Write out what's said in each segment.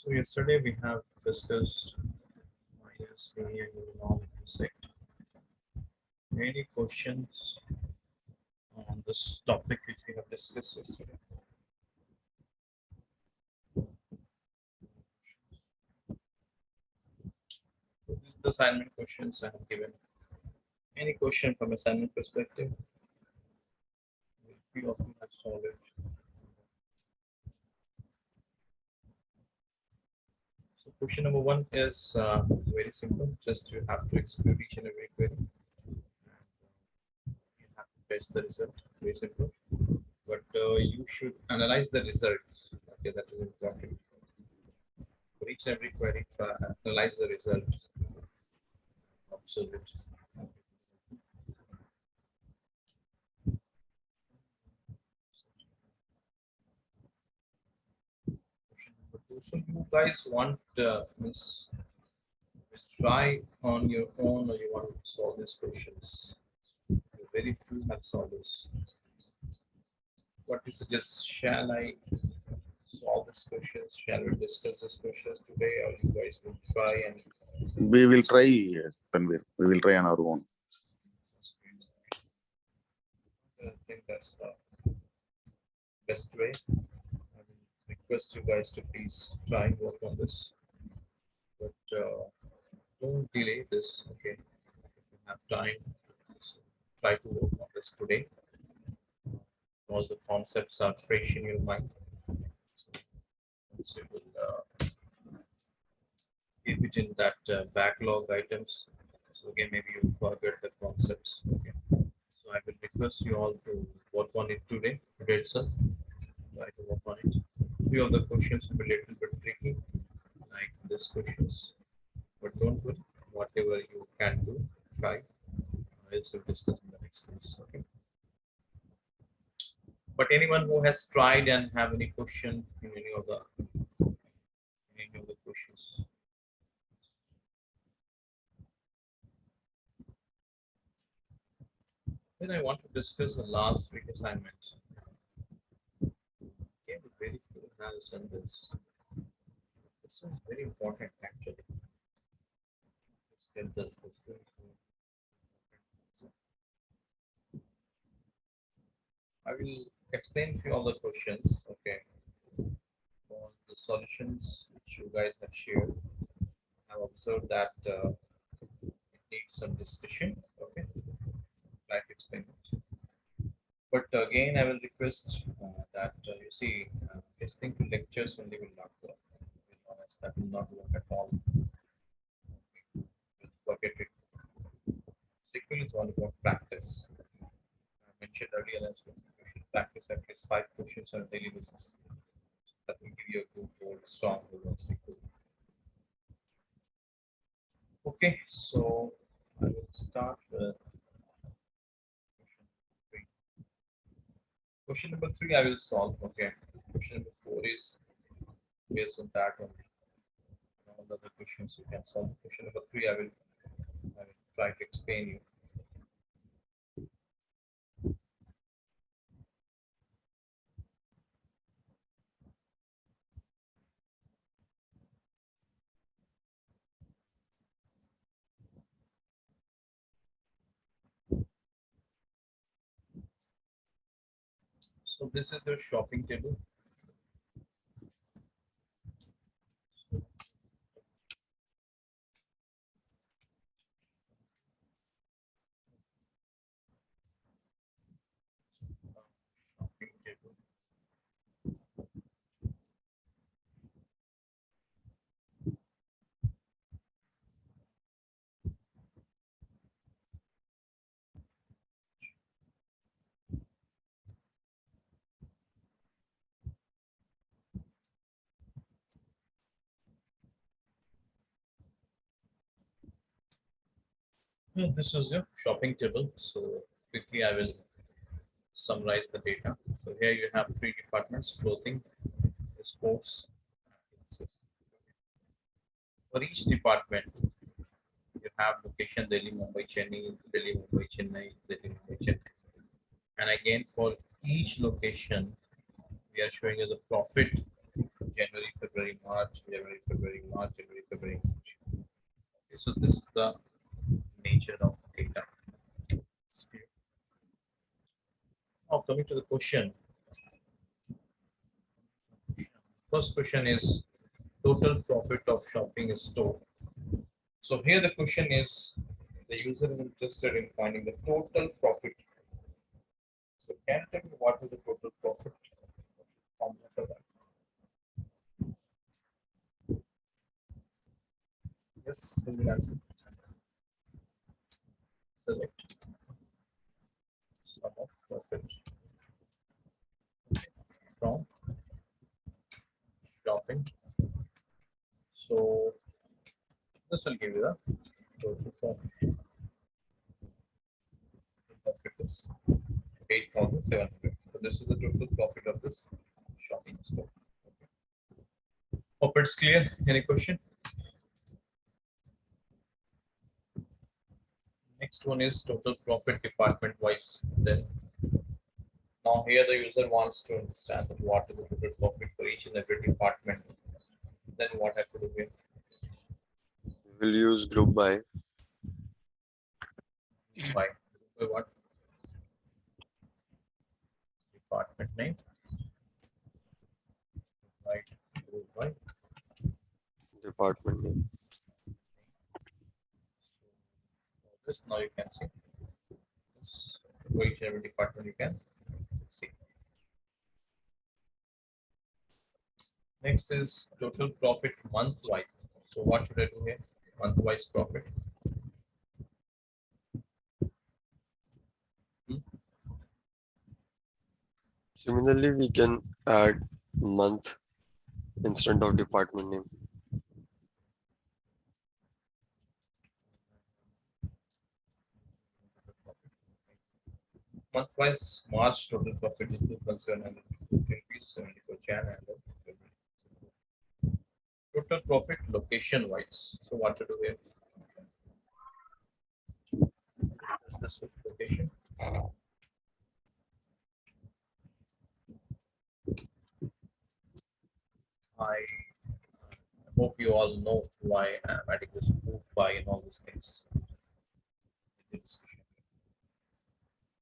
So yesterday we have discussed minus linear non-intersect. Any questions on this topic which we have discussed yesterday? So these are the assignment questions I have given. Any question from assignment perspective? Few of you have solved it. So question number one is very simple. Just you have to execute each and every query. You have to fetch the result. Very simple. But you should analyze the result. Okay, that is important. For each and every query, analyze the result. Observe it. Question number two. So you guys want means try on your own, or you want to solve these questions? Very few have solved this. What you suggest? Shall I solve these questions? Shall we discuss these questions today, or you guys will try and? We will try, Tanvir. We will try on our own. I think that's the best way. I will request you guys to please try and work on this, but don't delay this. Okay, if you have time, so try to work on this today. All the concepts are fresh in your mind. So you will keep it in that backlog items. So again, maybe you forget the concepts. Okay. So I will request you all to work on it today itself. Try to work on it. Few of the questions will be a little bit tricky, like these questions. But don't worry, whatever you can do, try. Else we'll discuss in the next class. Okay. But anyone who has tried and have any question in any of the questions? Then I want to discuss the last week assignment. Okay, very few has done this. This is very important actually. I will explain few of the questions. Okay. On the solutions which you guys have shared, I've observed that it needs some discussion. Okay. Try to explain it. But again, I will request that you see, listening to lectures only will not work. To be honest, that will not work at all. You'll forget it. SQL is all about practice. I mentioned earlier as well, you should practice at least 5 questions on a daily basis. That will give you a good hold, strong hold on SQL. Okay, so I will start with question number 3. I will solve. Okay, question number 4 is based on that only. All the other questions you can solve. Question number 3, I will try to explain you. So this is your shopping table. Shopping table. This is your shopping table. So quickly I will summarize the data. So here you have 3 departments: clothing, sports, for each department you have location Delhi, Mumbai, Chennai, Delhi, Mumbai, Chennai, Delhi, Mumbai, Chennai. And again, for each location we are showing you the profit January, February, February, March, January, February, March, January, February, March. Okay, so this is the nature of data. Now coming to the question. First question is total profit of shopping store. So here the question is the user is interested in finding the total profit. So can you tell me what is the total profit formula for that? Yes, will you answer? Select sum of profit from shopping. So this will give you the total profit. Profit is 8,700. So this is the total profit of this shopping store. Okay. Hope it's clear. Any question? Next one is total profit department wise. Then now here the user wants to understand that what is the total profit for each and every department. Then what I have to do here? We'll use group by. By what? Department name. Right. Group by. Department name. This now you can see. This, for each and every department you can see. Next is total profit month wise. So what should I do here? Month wise profit. Similarly, we can add month instead of department name. Month wise March total profit is 2,700 rupees, 74 Jan and February. Total profit location wise. So what to do here? Is this which location? I hope you all know why I'm adding this group by and all these things.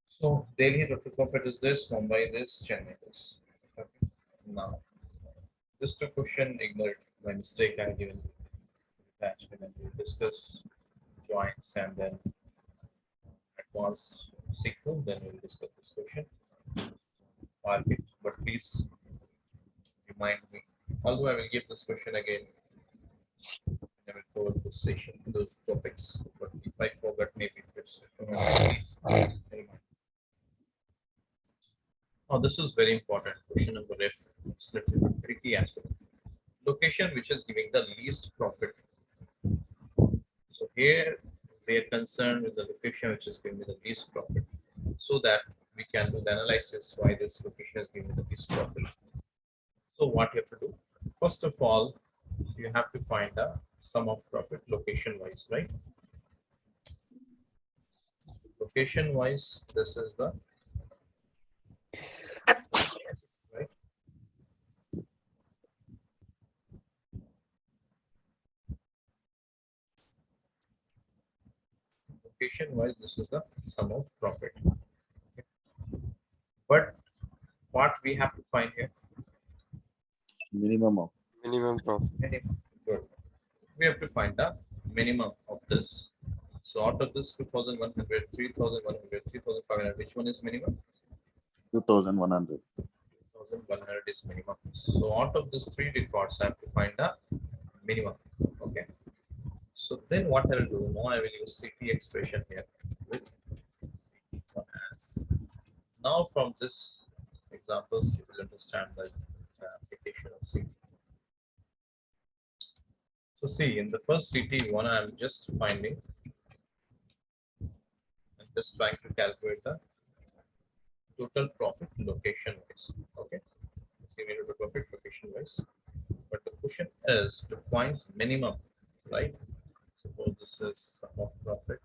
So daily total profit is this, Mumbai this, Chennai this. Okay. Now, just a question ignored by mistake I given attachment, and we'll discuss joints and then advanced SQL, then we'll discuss this question. Mark it, but please remind me. Although I will give this question again, I will cover this session, those topics. But if I forget, maybe if it's please remind. Now this is very important. Question number F. It's a little bit tricky aspect. Location which is giving the least profit. So here we are concerned with the location which is giving the least profit, so that we can do the analysis why this location is giving the least profit. So what you have to do? First of all, you have to find the sum of profit location wise, right? Location wise, this is the right. Location wise, this is the sum of profit. Okay. But what we have to find here? Minimum of. Minimum profit. Minimum. Good. We have to find the minimum of this. So out of this 2,100, 3,100, 3,500, which one is minimum? 2,100. 2,100 is minimum. So out of these three records, I have to find the minimum. Okay. So then what I will do now, I will use CT expression here with CT as. Now from this examples, you will understand the application of CT. So see, in the first CT1, I am just finding, I'm just trying to calculate the total profit location wise. Okay. See, we total profit location wise. But the question is to find minimum, right? Suppose this is sum of profit.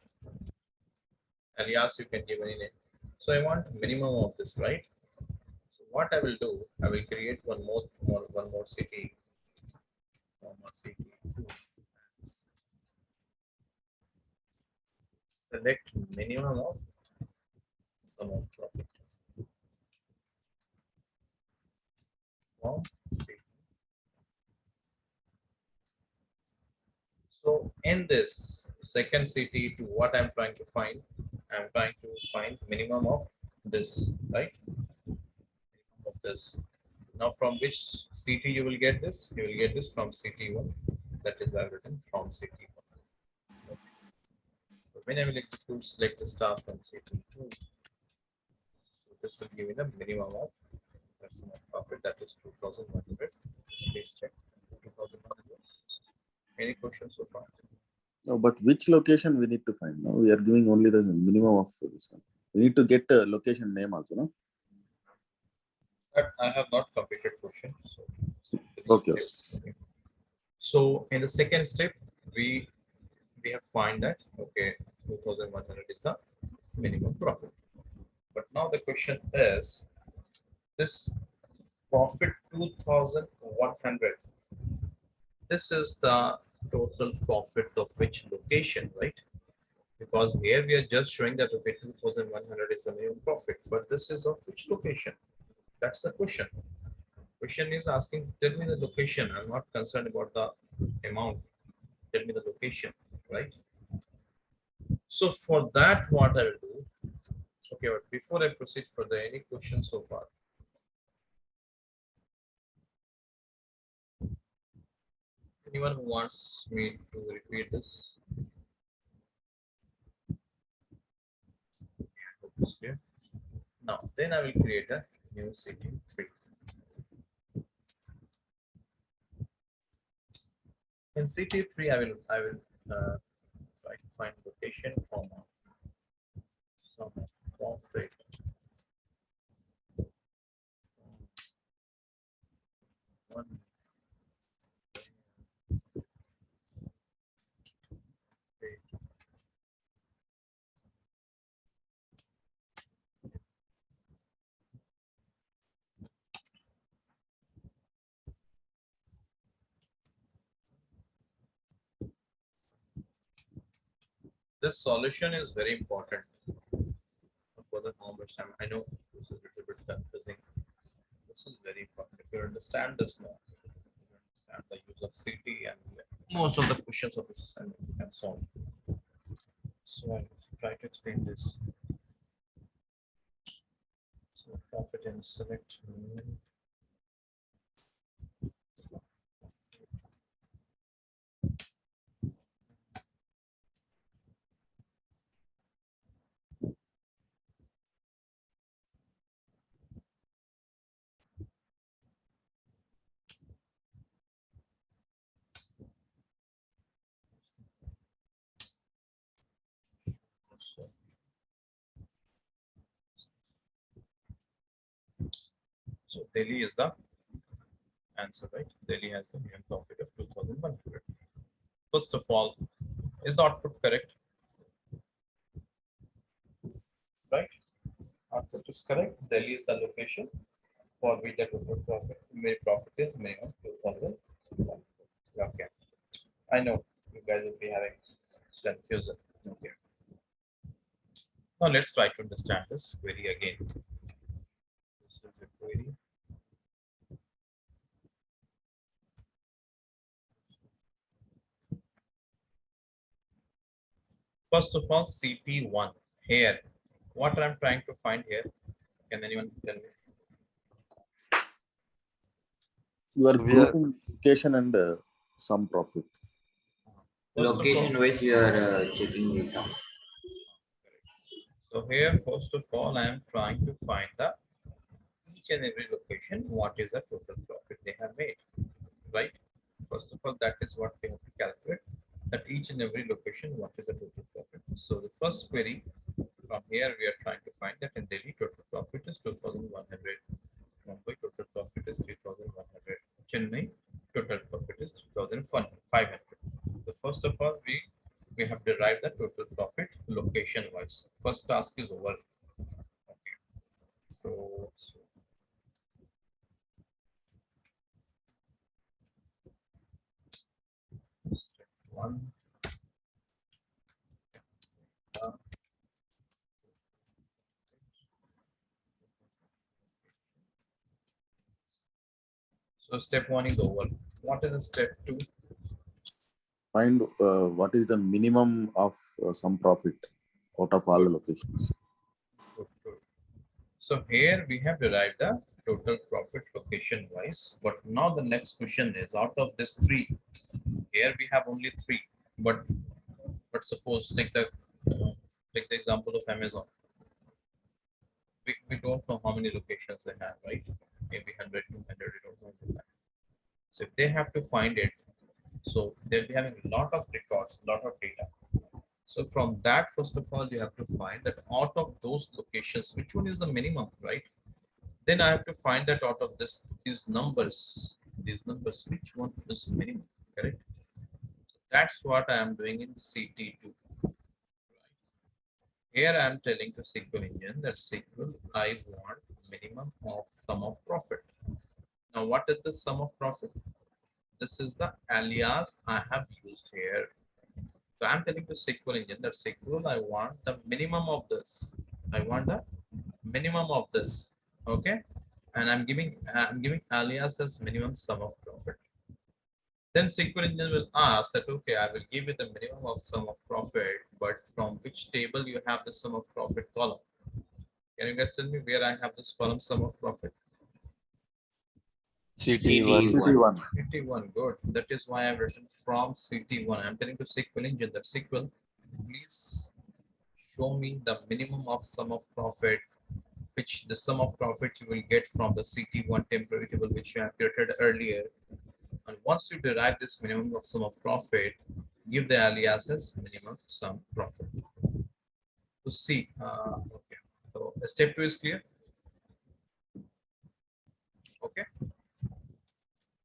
Alias, you can give any name. So I want minimum of this, right? So what I will do, I will create one more city comma CT2. Select minimum of sum of profit from CT. So in this second CT2, what I'm trying to find, I'm trying to find minimum of this, right? Minimum of this. Now from which CT you will get this? You will get this from CT1. That is well written from CT1. Okay. So when I will execute select the star from CT2, so this will give me the minimum of profit, that is 2,100. Please check 2,100. Any questions so far? No, but which location we need to find? No, we are giving only the minimum of this one. We need to get a location name also, no? But I have not completed question. So Okay. So in the second step, we have find that okay, 2,100 is the minimum profit. But now the question is this profit 2,100. This is the total profit of which location, right? Because here we are just showing that okay, 2,100 is the minimum profit, but this is of which location? That's the question. Question is asking, tell me the location. I'm not concerned about the amount. Tell me the location, right? So for that, what I will do. Okay, but before I proceed further, any questions so far? Anyone who wants me to repeat this? Hope it's clear. Now, then I will create a new CT3. In CT3, I will try to find location comma sum of profit. One. This solution is very important for the how much time. I know this is a little bit confusing. This is very important. If you understand this now, you understand the use of CT and most of the questions of this assignment you can solve. So I'll try to explain this. So profit and select. So Delhi is the answer, right? Delhi has the minimum profit of 2,100. First of all, is the output correct? Right? Output is correct. Delhi is the location for which the total profit is minimum 2,000. Okay. I know you guys will be having confusion. Okay. Now let's try to understand this query again. This is the query. First of all, CT1 here. What I'm trying to find here. Can anyone tell me? You are We are- grouping location and some profit. First of all, Location wise, you are checking this out. so here, first of all, I am trying to find the each and every location, what is the total profit they have made, right? First of all, that is what we have to calculate, that each and every location, what is the total profit. So the first query from here, we are trying to find that in Delhi, total profit is 2,100. Mumbai, total profit is 3,100. Chennai, total profit is 3,500. So first of all, we have derived the total profit location wise. First task is over. Okay. So one. So step one is over. What is the step two? Find what is the minimum of some profit out of all the locations. Good, good. So here we have derived the total profit location wise. But now the next question is, out of this three, here we have only three. But suppose take the example of Amazon. We don't know how many locations they have, right? Maybe 100, 200, we don't know. So if they have to find it, so they'll be having a lot of records, a lot of data. So from that, first of all, you have to find that out of those locations, which one is the minimum, right? Then I have to find that out of these numbers, which one is minimum, correct? So that's what I am doing in CT2. Here I am telling to SQL engine that SQL, I want minimum of sum of profit. Now, what is the sum of profit? This is the alias I have used here. So I'm telling to SQL engine that SQL, I want the minimum of this. I want the minimum of this. Okay. And I'm giving alias as minimum sum of profit. Then SQL engine will ask that, okay, I will give you the minimum of sum of profit, but from which table you have the sum of profit column? Can you guys tell me where I have this column sum of profit? CT1. CT1. CT1, good. That is why I've written from CT1. I'm telling to SQL engine that SQL, please show me the minimum of sum of profit, which the sum of profit you will get from the CT1 temporary table, which you have created earlier. And once you derive this minimum of sum of profit, give the alias as minimum sum profit. To see, okay. So step two is clear. Okay.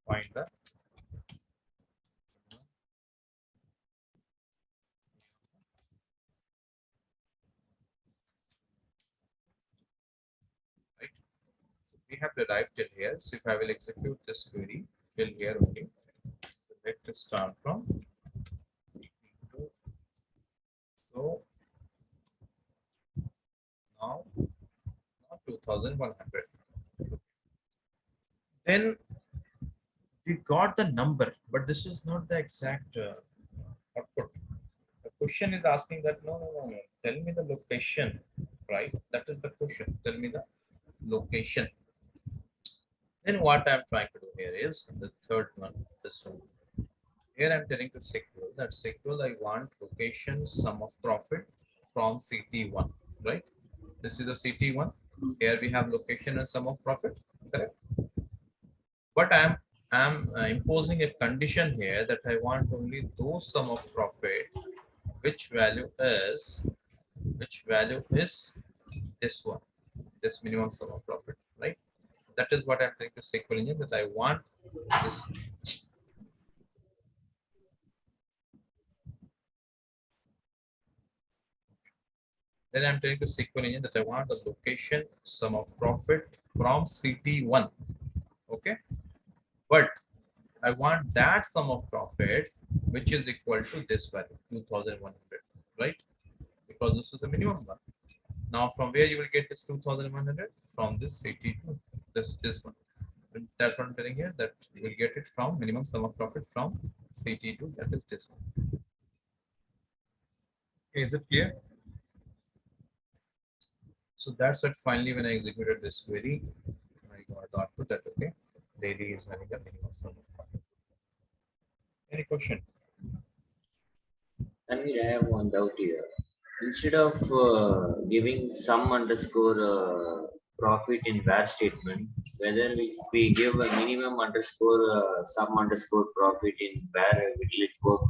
Find that. Right. So we have derived till here. So if I will execute this query till here only, so let's start from. So now 2100. Then we got the number, but this is not the exact output. The question is asking that no. Tell me the location, right? That is the question. Tell me the location. Then what I'm trying to do here is the third one, this one. Here I'm telling to SQL that SQL, I want location sum of profit from CT1, right? This is a CT1. Here we have location and sum of profit, correct? But I'm imposing a condition here that I want only those sum of profit which value is this one, this minimum sum of profit, right? That is what I'm trying to SQL engine, that I want this. Then I'm trying to SQL engine that I want the location sum of profit from CT1. Okay, but I want that sum of profit which is equal to this value 2100, right? Because this is a minimum one. Now from where you will get this 2100? From this CT2, this one. And that's what I'm telling here, that you will get it from minimum sum of profit from CT2, that is this one. Okay, is it clear? So that's what finally when I executed this query, I got the output that okay, daily is having a minimum sum of profit. Any question? Tanvir, I have one doubt here. Instead of giving sum underscore profit in var statement, whether if we give a minimum underscore sum underscore profit in var, will it work?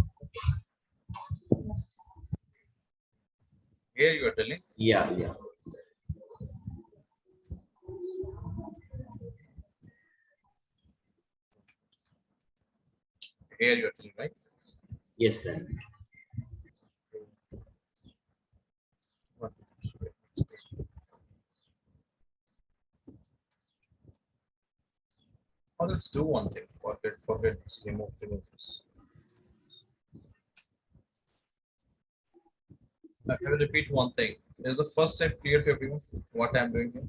Here you are telling. Yeah. Here you are telling, right? Yes, Tanvir. Or let's do one thing. Forget this. Remove this. I will repeat one thing. Is the first step clear to everyone? What I'm doing here?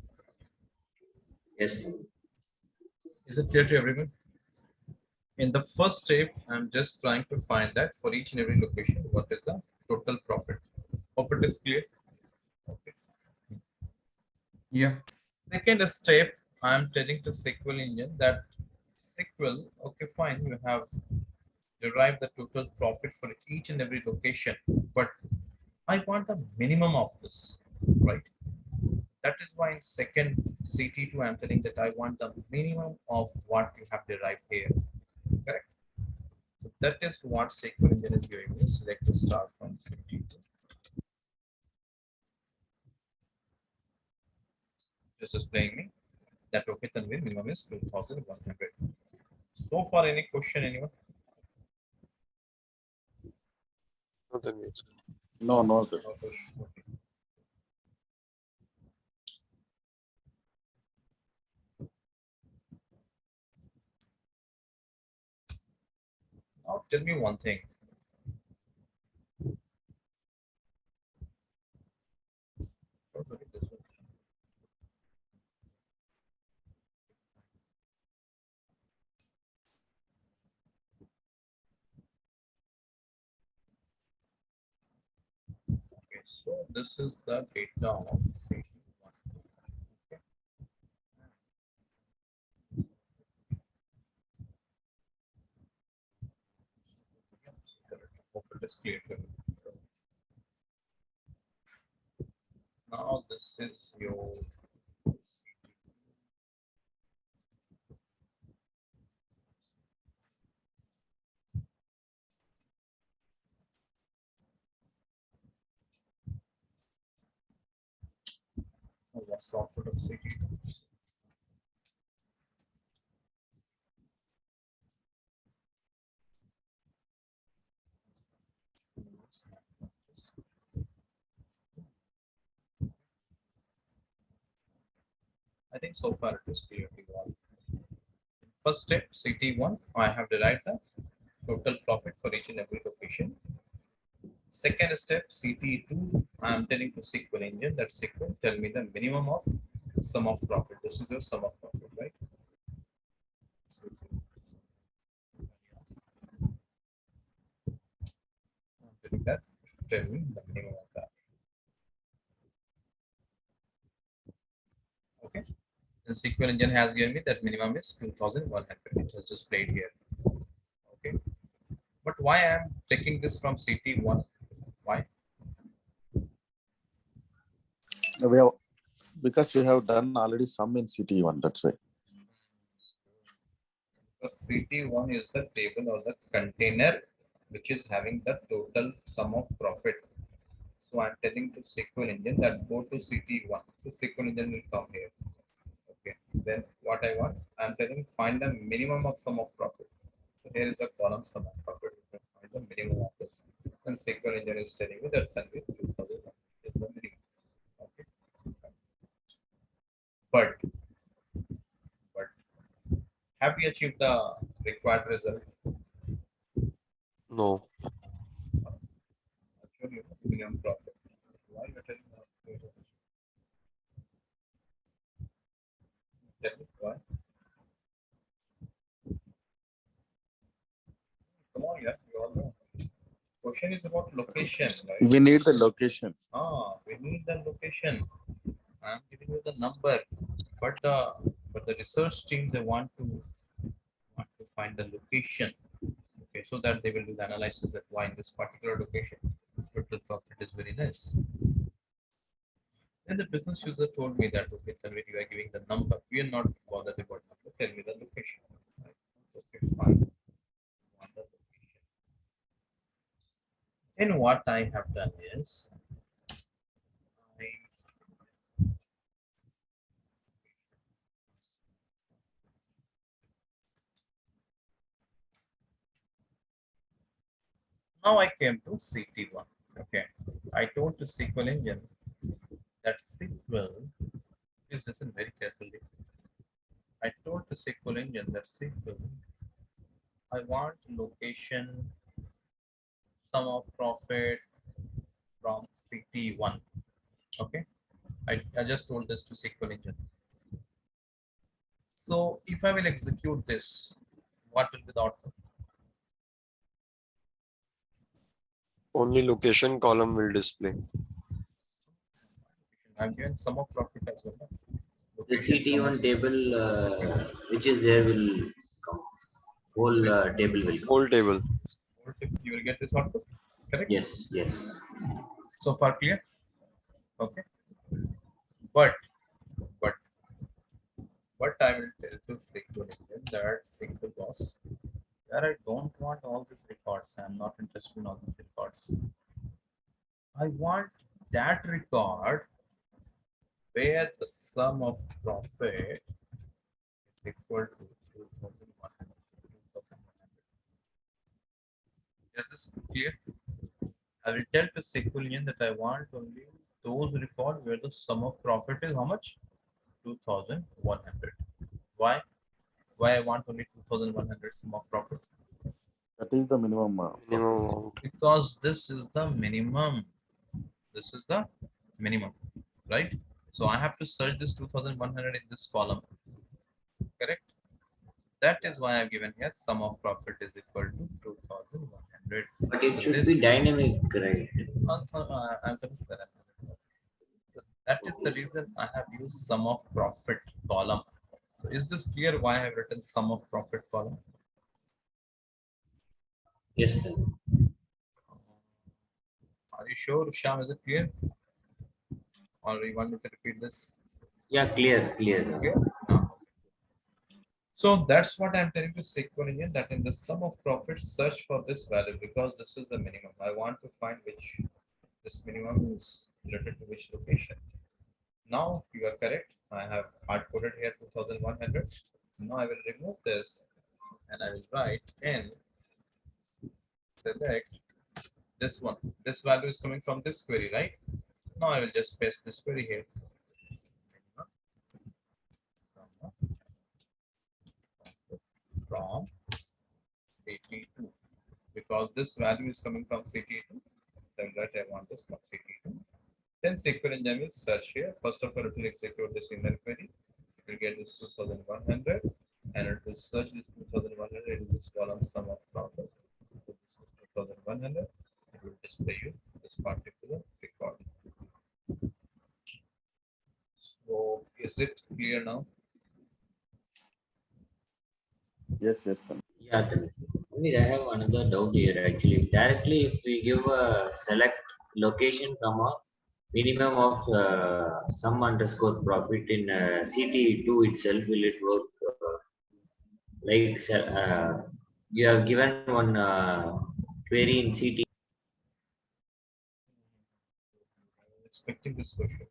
Yes. Is it clear to everyone? In the first step, I'm just trying to find that for each and every location, what is the total profit? Hope it is clear. Okay. Yeah. Second step, I'm telling to SQL engine that SQL, okay, fine, you have derived the total profit for each and every location, but I want the minimum of this, right? That is why in second CT2, I'm telling that I want the minimum of what you have derived here, correct? So that is what SQL engine is giving me. Select the start from CT2. Just displaying me that okay, then minimum is 2,100. So far, any question, anyone? No, Tanvir. No, no. Sir. No question. Okay. Now tell me one thing. Don't look at this one. Okay, so this is the data of CT1. Okay. Hope it is clear to you. Now this is your what's the output of CT2? I think so far it is clear to you all. First step, CT1, I have derived the total profit for each and every location. Second step, CT2, I am telling to SQL engine that SQL tell me the minimum of sum of profit. This is your sum of profit, right? So, yes. I'm telling that tell me the minimum of that. Okay. The SQL engine has given me that minimum is 2,100. It has displayed here. Okay. But why I am taking this from CT1? Why? We have, because we have done already some in CT1. That's why. Because CT1 is the table or the container which is having the total sum of profit. So I'm telling to SQL engine that go to CT1. So SQL engine will come here. Okay. Then what I want, I'm telling find the minimum of sum of profit. So here is the column sum of profit. You can find the minimum of this. And SQL engine is telling me that 2,000 is the minimum. Okay. But have we achieved the required result? No. Actually, minimum profit. Why you are telling me? Tell me why. Come on, yeah, you all know. Question is about location, right? We need the location. We need the location. I'm giving you the number, but the research team they want to find the location. Okay, so that they will do the analysis that why in this particular location total profit is very less. Then the business user told me that okay, Tanvir, you are giving the number. We are not bothered about number. Tell me the location. Right? Okay, fine. Want the location. And what I have done is I now I came to CT1. Okay. I told to SQL engine that SQL, please listen very carefully. I told the SQL engine that SQL, I want location, sum of profit, from CT1. Okay, I just told this to SQL engine. So if I will execute this, what will be the output? Only location column will display. I'm given sum of profit as well. The Location, CT1 commerce, table second. which is there will come. Whole table will come. Whole table. You will get this output, correct? Yes, yes. So far clear? Okay. But but I will tell to SQL engine that SQL boss that I don't want all these records. I'm not interested in all these records. I want that record where the sum of profit is equal to 2,100. Is this clear? I will tell to SQL engine that I want only those records where the sum of profit is how much? 2,100. Why? Why I want only 2,100 sum of profit? That is the minimum. Minimum amount. Because this is the minimum. This is the minimum, right? So I have to search this 2,100 in this column, correct? That is why I've given here sum of profit is equal to 2,100. But it So should this, be dynamic, right? I'm coming to that. That is the reason I have used sum of profit column. So is this clear why I have written sum of profit column? Yes, sir. Are you sure, Shyam? Is it clear? Or you want me to repeat this? Yeah, clear, clear. Clear? Ah. So that's what I'm telling to SQL engine, that in the sum of profits, search for this value because this is the minimum. I want to find which this minimum is related to which location. Now you are correct. I have hard coded here 2,100. Now I will remove this and I will write in select this one. This value is coming from this query, right? Now I will just paste this query here. From CT2 because this value is coming from CT2. So that I want this from CT2. Then SQL engine will search here. First of all, it will execute this inner query. It will get this 2,100 and it will search this 2,100 in this column sum of profit. So this is 2,100. It will display you this particular record. So is it clear now? Yes, yes. Then. Yeah, then. I mean, I have another doubt here actually. Directly, if we give a select location, comma, minimum of sum underscore profit in CT2 itself, will it work? Like you have given one query in CT. I'm expecting this question.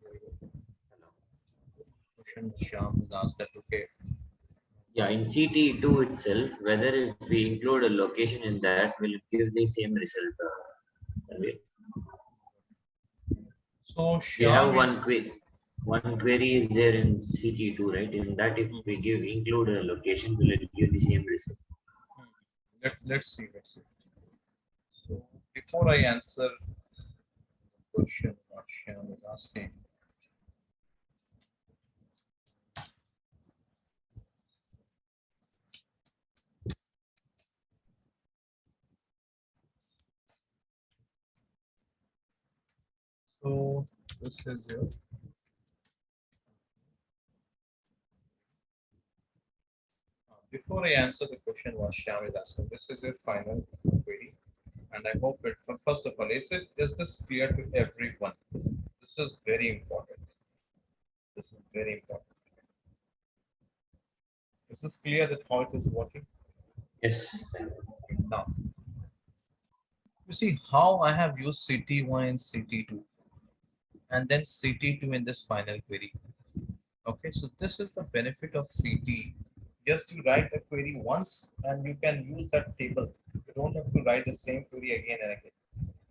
Question Shyam has asked that okay. Yeah, in CT2 itself, whether if we include a location in that, will it give the same result? Tanvir? So We have Shyam is one query is there in CT2, right? In that, if we include a location, will it give the same result? let's see. So before I answer the question what Shyam is asking, so this is your before I answer the question what Shyam is asking, this is your final query, and I hope it. First of all, is this clear to everyone? This is very important. This is very important. Is this clear that how it is working? Yes. Now, you see how I have used CT1 and CT2 and then CT2 in this final query. Okay, so this is the benefit of CT. Just you write the query once and you can use that table. You don't have to write the same query again and again.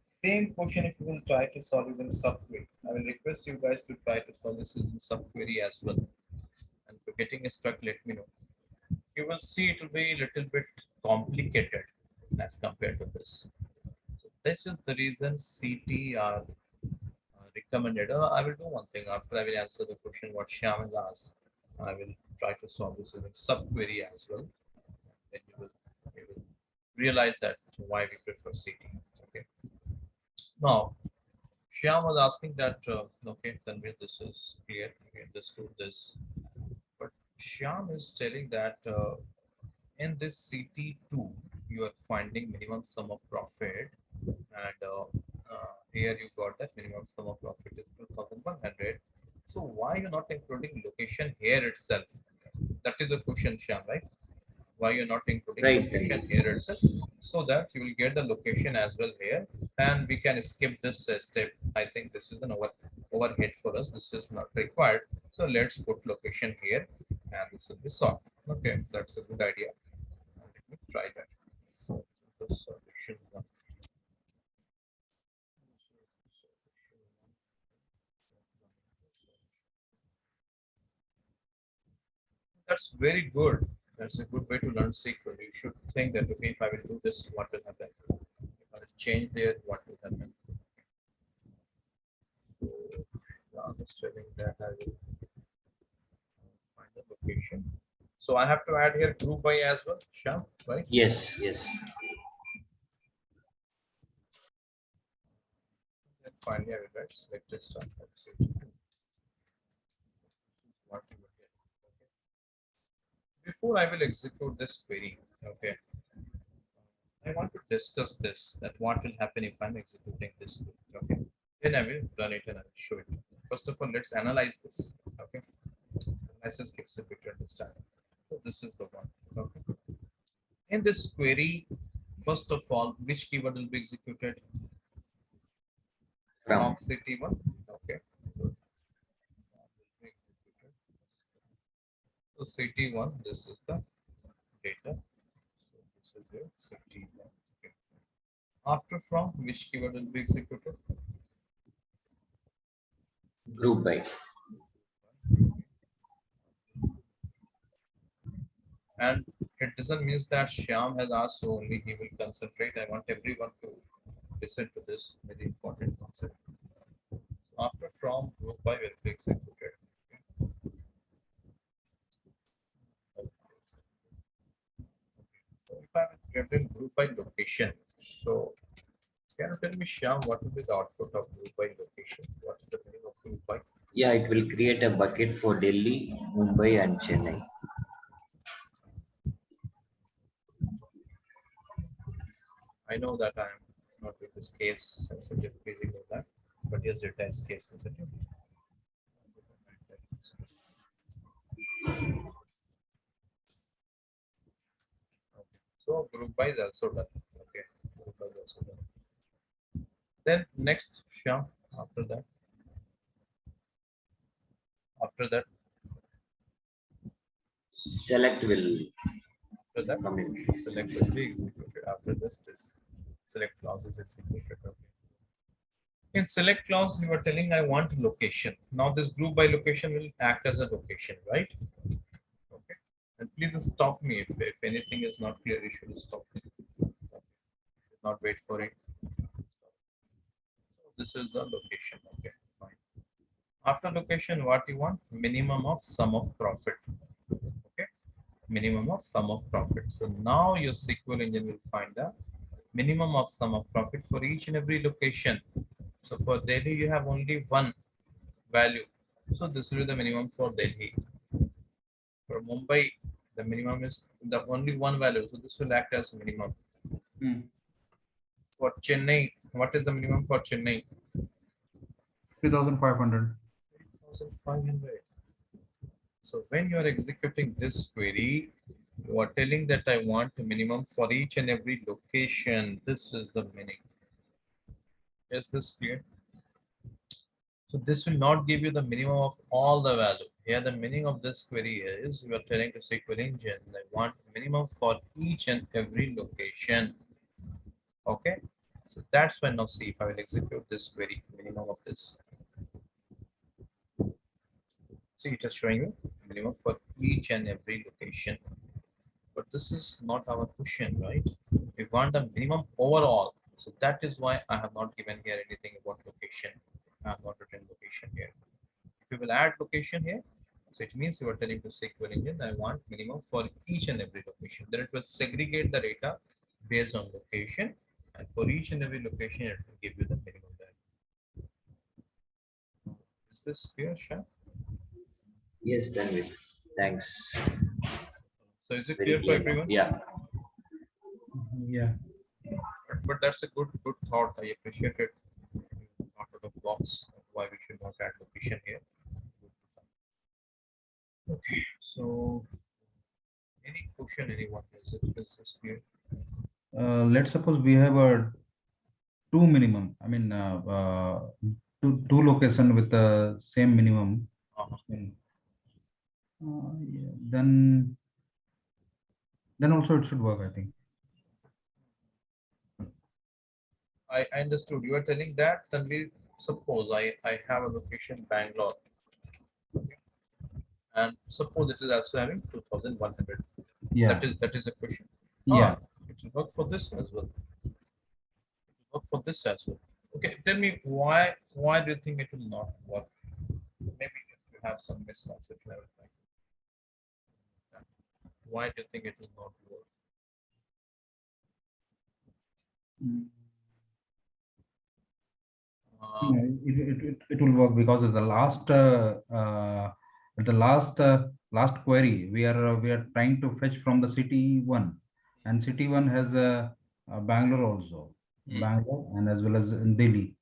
Same question if you will try to solve it in subquery. I will request you guys to try to solve this in subquery as well. And if you're getting stuck, let me know. You will see it will be a little bit complicated as compared to this. So this is the reason CT are recommended. I will do one thing after I will answer the question what Shyam has asked. I will try to solve this with a subquery as well. Then you will realize that why we prefer CT. Okay. Now, Shyam was asking that, okay, Tanvir, this is clear. We understood this. But Shyam is telling that in this CT2, you are finding minimum sum of profit. And here you got that minimum sum of profit is 2,100. So why you're not including location here itself? That is the question, Shyam, right? Why you're not including Right. location here itself, so that you will get the location as well here, and we can skip this step. I think this is an overhead for us. This is not required. So let's put location here, and this will be solved. Okay, that's a good idea. Let me try that. So the solution one. That's very good. That's a good way to learn SQL. You should think that, okay, if I will do this, what will happen? If I will change there, what will happen? So I'm just telling that I will find the location. So I have to add here group by as well, Shyam, right? Yes, yes. And finally, I will write select this stuff. Let's see. What you will get. Okay. Before I will execute this query, okay, I want to discuss this, that what will happen if I'm executing this query, okay. Then I will run it and I will show it. First of all, let's analyze this, okay. Analysis gives a better understanding. So this is the one, okay. In this query, first of all, which keyword will be executed? From. City one, okay. Good. So city one, this is the data. So this is your city one. Okay. After from, which keyword will be executed? Group by. And it doesn't mean that Shyam has asked, so only he will concentrate. I want everyone to listen to this very important concept. After from, group by will be executed. So if I will get in group by location, so can you tell me, Shyam, what will be the output of group by location? What is the meaning of group by? Yeah, it will create a bucket for Delhi, Mumbai, and Chennai. I know that I am not with this case sensitive, please ignore that. But yes, data is case sensitive. So group by is also done. Okay, group by is also done. Then next, Shyam, after that. After that, Select will after that, come in. select will be executed. After this select clause is executed. Okay. In select clause, you are telling I want location. Now this group by location will act as a location, right? Okay. And please stop me if anything is not clear. You should stop me. Should not wait for it. So this is the location. Okay, fine. After location, what you want? Minimum of sum of profit. Okay, minimum of sum of profit. So now your SQL engine will find the minimum of sum of profit for each and every location. So for Delhi, you have only one value. So this will be the minimum for Delhi. For Mumbai, the minimum is the only one value. So this will act as minimum. For Chennai, what is the minimum for Chennai? 3,500. 3,500. So when you are executing this query, you are telling that I want a minimum for each and every location. This is the meaning. Is this clear? So this will not give you the minimum of all the value. Here the meaning of this query is you are telling to SQL engine I want minimum for each and every location. Okay. So that's when now see if I will execute this query, minimum of this. See, it is showing you minimum for each and every location. But this is not our question, right? We want the minimum overall. So that is why I have not given here anything about location. I'm not written location here. If you will add location here, so it means you are telling to SQL engine, I want minimum for each and every location. Then it will segregate the data based on location, and for each and every location, it will give you the minimum value. Is this clear, Shah? Yes, done with. Thanks. So is it Very clear for clear now. everyone? Yeah. Yeah. But that's a good thought. I appreciate it. Out of the box. Why we should not add location here. Okay. So any question anyone is this clear? Let's suppose we have a two minimum. I mean, two location with the same minimum. Uh-huh. Yeah, then also it should work, I think. I understood. You are telling that then we suppose I have a location Bangalore. Okay. And suppose it is also having 2100. Yeah. That is a question. Yeah. It will work for this as well. It will work for this as well. Okay, tell me why do you think it will not work? Maybe if you have some misconception, I will try. Why do you think it will not work? Mm. Uh, It will work because of the last query we are trying to fetch from the city one, and city one has a Bangalore also, Hmm. Bangalore, and as well as in Delhi,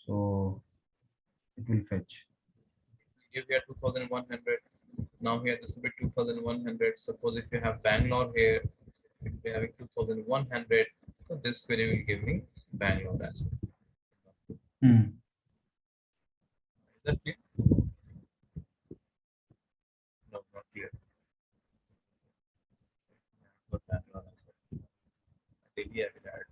so it will fetch. Give here 2100. Now here this will be 2100. Suppose if you have Bangalore here, it will be having 2100. So this query will give me Bangalore as well. Hmm. Is that clear? No, not clear. But Bangalore as well. Delhi I will add.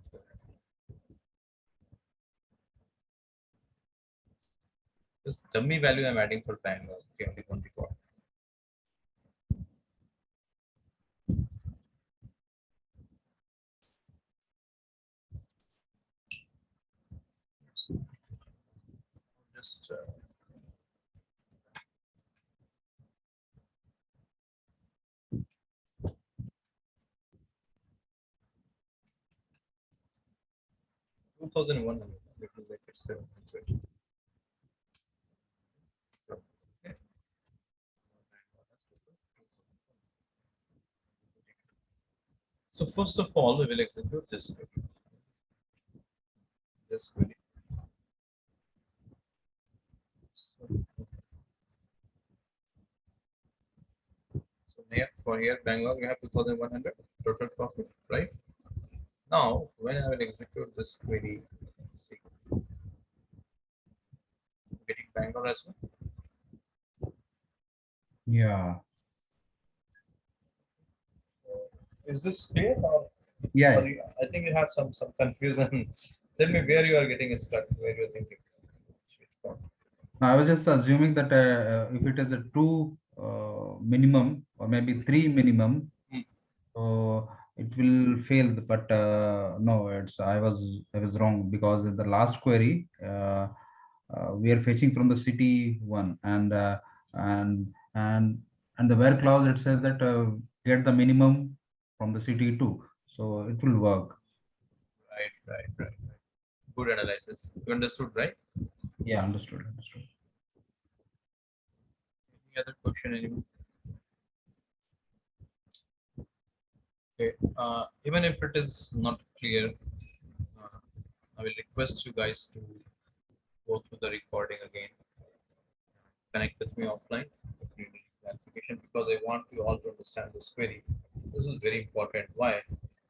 This dummy value I'm adding for Bangalore. Okay, only one record. Just 2100. It will make it 700. So, okay. So first of all, we will execute this query. This query. So here for here Bangalore we have 2100 total profit, right? Now when I will execute this query, see, getting Bangalore as well. Yeah. Is this clear or Yeah. I think you have some confusion. Tell me where you are getting stuck, where you are thinking. I was just assuming that if it is a two minimum or maybe three minimum, Hmm. so it will fail. But no, I was wrong, because in the last query we are fetching from the city one, and and and the where clause, it says that get the minimum from the city two, so it will work. Right. Good analysis. You understood, right? Yeah, understood. Any other question, anyone? Okay. Even if it is not clear, I will request you guys to go through the recording again. Connect with me offline if you need clarification, because I want you all to understand this query. This is very important. Why?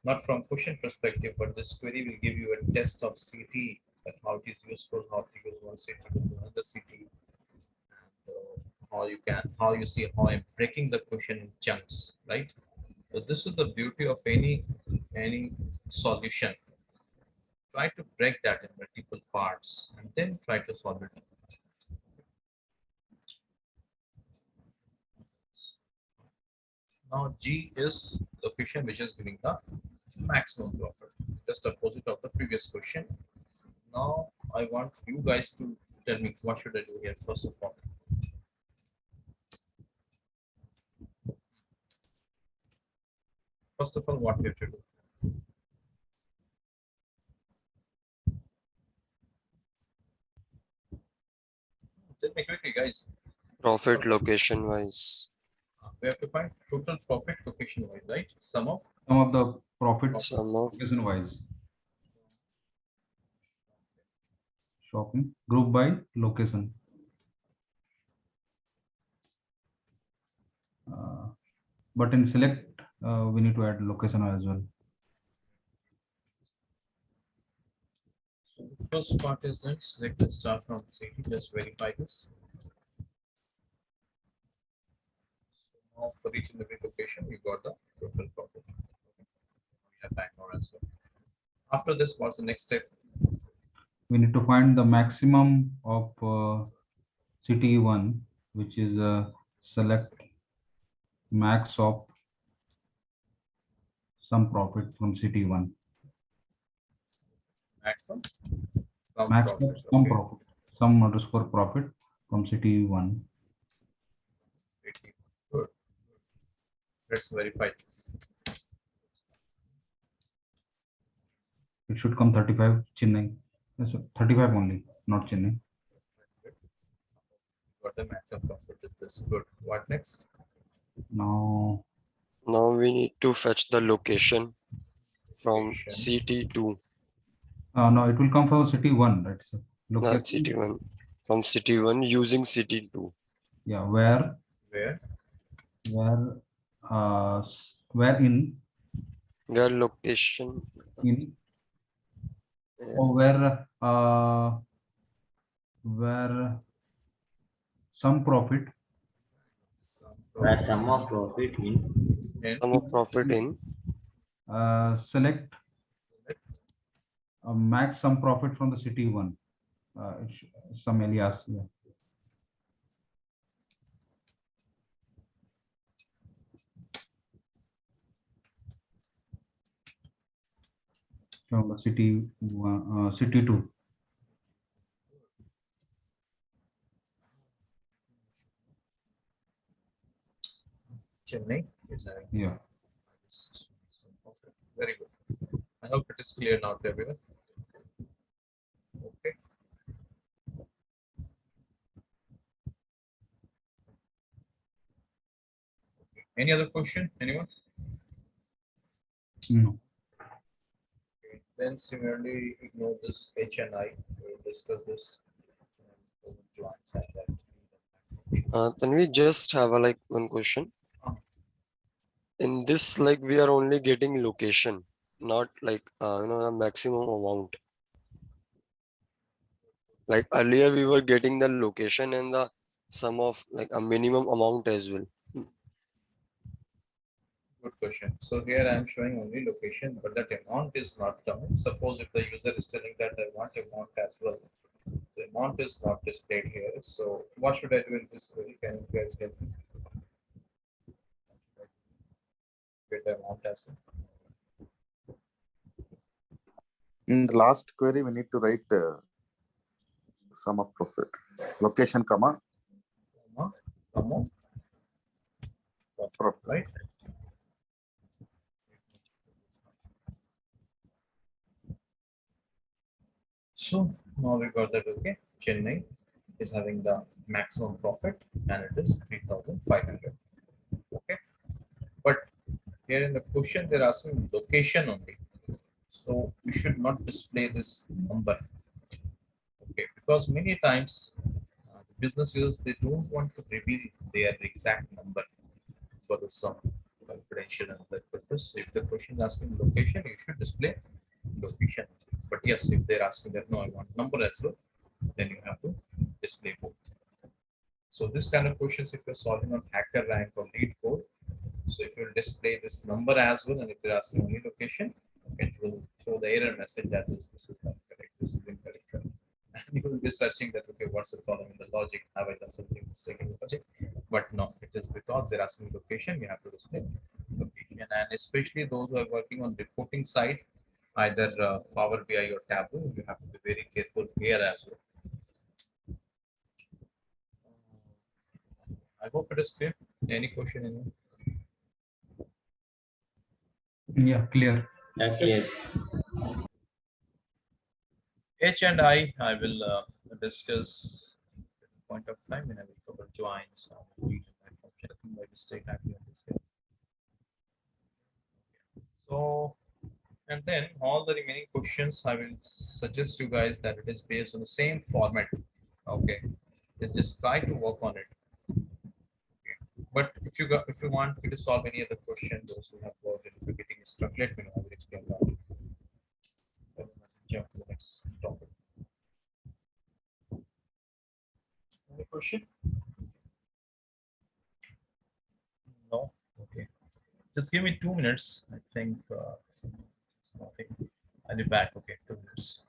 Not from question perspective, but this query will give you a test of CT, that how it is useful, how to use one city to another city, and how you see how I'm breaking the question in chunks, right? So this is the beauty of any solution. Try to break that in multiple parts and then try to solve it. Now G is location which is giving the maximum profit, just opposite of the previous question. Now I want you guys to Tell me, what should I do here first of all? First of all, what we have to do? Tell me quickly, guys. Profit location wise. We have to find total profit location wise, right? Sum of Some of the profit Sum of location wise. Shopping group by location. But in select, we need to add location as well. So the first part is that select the start from city. Just verify this. So now for each and every location, we got the total profit. Okay. We have Bangalore as well. After this, what's the next step? We need to find the maximum of city one, which is select max of some profit from city one. Maximum. Some Max of profit. some Okay. profit, some underscore profit from city one. Good. Let's verify this. It should come 35 Chennai. Yes, 35 only, not Chennai. Got the maximum profit is this. Good. What next? Now now we need to fetch the location from Location. CT2, no, it will come from city one. That's not location. CT1. From CT1 using CT2. Yeah, where Where? where in Where location in yeah, or where some profit Where sum of profit in sum of profit in select max some profit from the city one. Some alias. Yeah. From the city one, city two. Chennai is having Yeah. profit. Very good. I hope it is clear now to everyone. Okay. Any other question? Anyone? No. Okay. Then similarly, ignore this H and I. We'll discuss this. Can we just have a like one question? In this, like we are only getting location, not like a maximum amount. Like earlier we were getting the location and the sum of like a minimum amount as well. Good question. So here I am showing only location, but that amount is not coming. Suppose if the user is telling that I want amount as well, the amount is not displayed here. So what should I do in this query? Can you guys help me? Get the amount as well. In the last query, we need to write sum of profit, location, comma, Sum of profit, right? So now we got that. Okay, Chennai is having the maximum profit and it is 3,500. Okay, but here in the question they're asking location only. So we should not display this number. Okay, because many times business users they don't want to reveal their exact number for the sum confidential and that purpose. If the question is asking location, you should display location. But yes, if they're asking that no, I want number as well, then you have to display both. So this kind of questions, if you're solving on hacker rank or lead code, so if you display this number as well, and if you're asking only location, it will throw the error message that this is not correct, this is incorrect. And you will be searching that, okay, what's the problem in the logic? Have I done something mistake in the logic? But no, it is because they're asking location, you have to display location. And especially those who are working on reporting side, either Power BI or Tableau, you have to be very careful here as well. hope it is clear. Any question in it? Yeah, clear. Yes. H and I will discuss at the point of time when I will cover joins. Read and function. I think by mistake I have this here. So, and then all the remaining questions I will suggest you guys that it is based on the same format. Okay, just try to work on it. Okay. But if you want me to solve any other question, those who have worked, and if you're getting stuck, let me know. I will explain that. Otherwise, I'll jump to the next topic. Any question? No. Okay. Just give me 2 minutes. I think it's nothing. I'll be back. Okay, 2 minutes.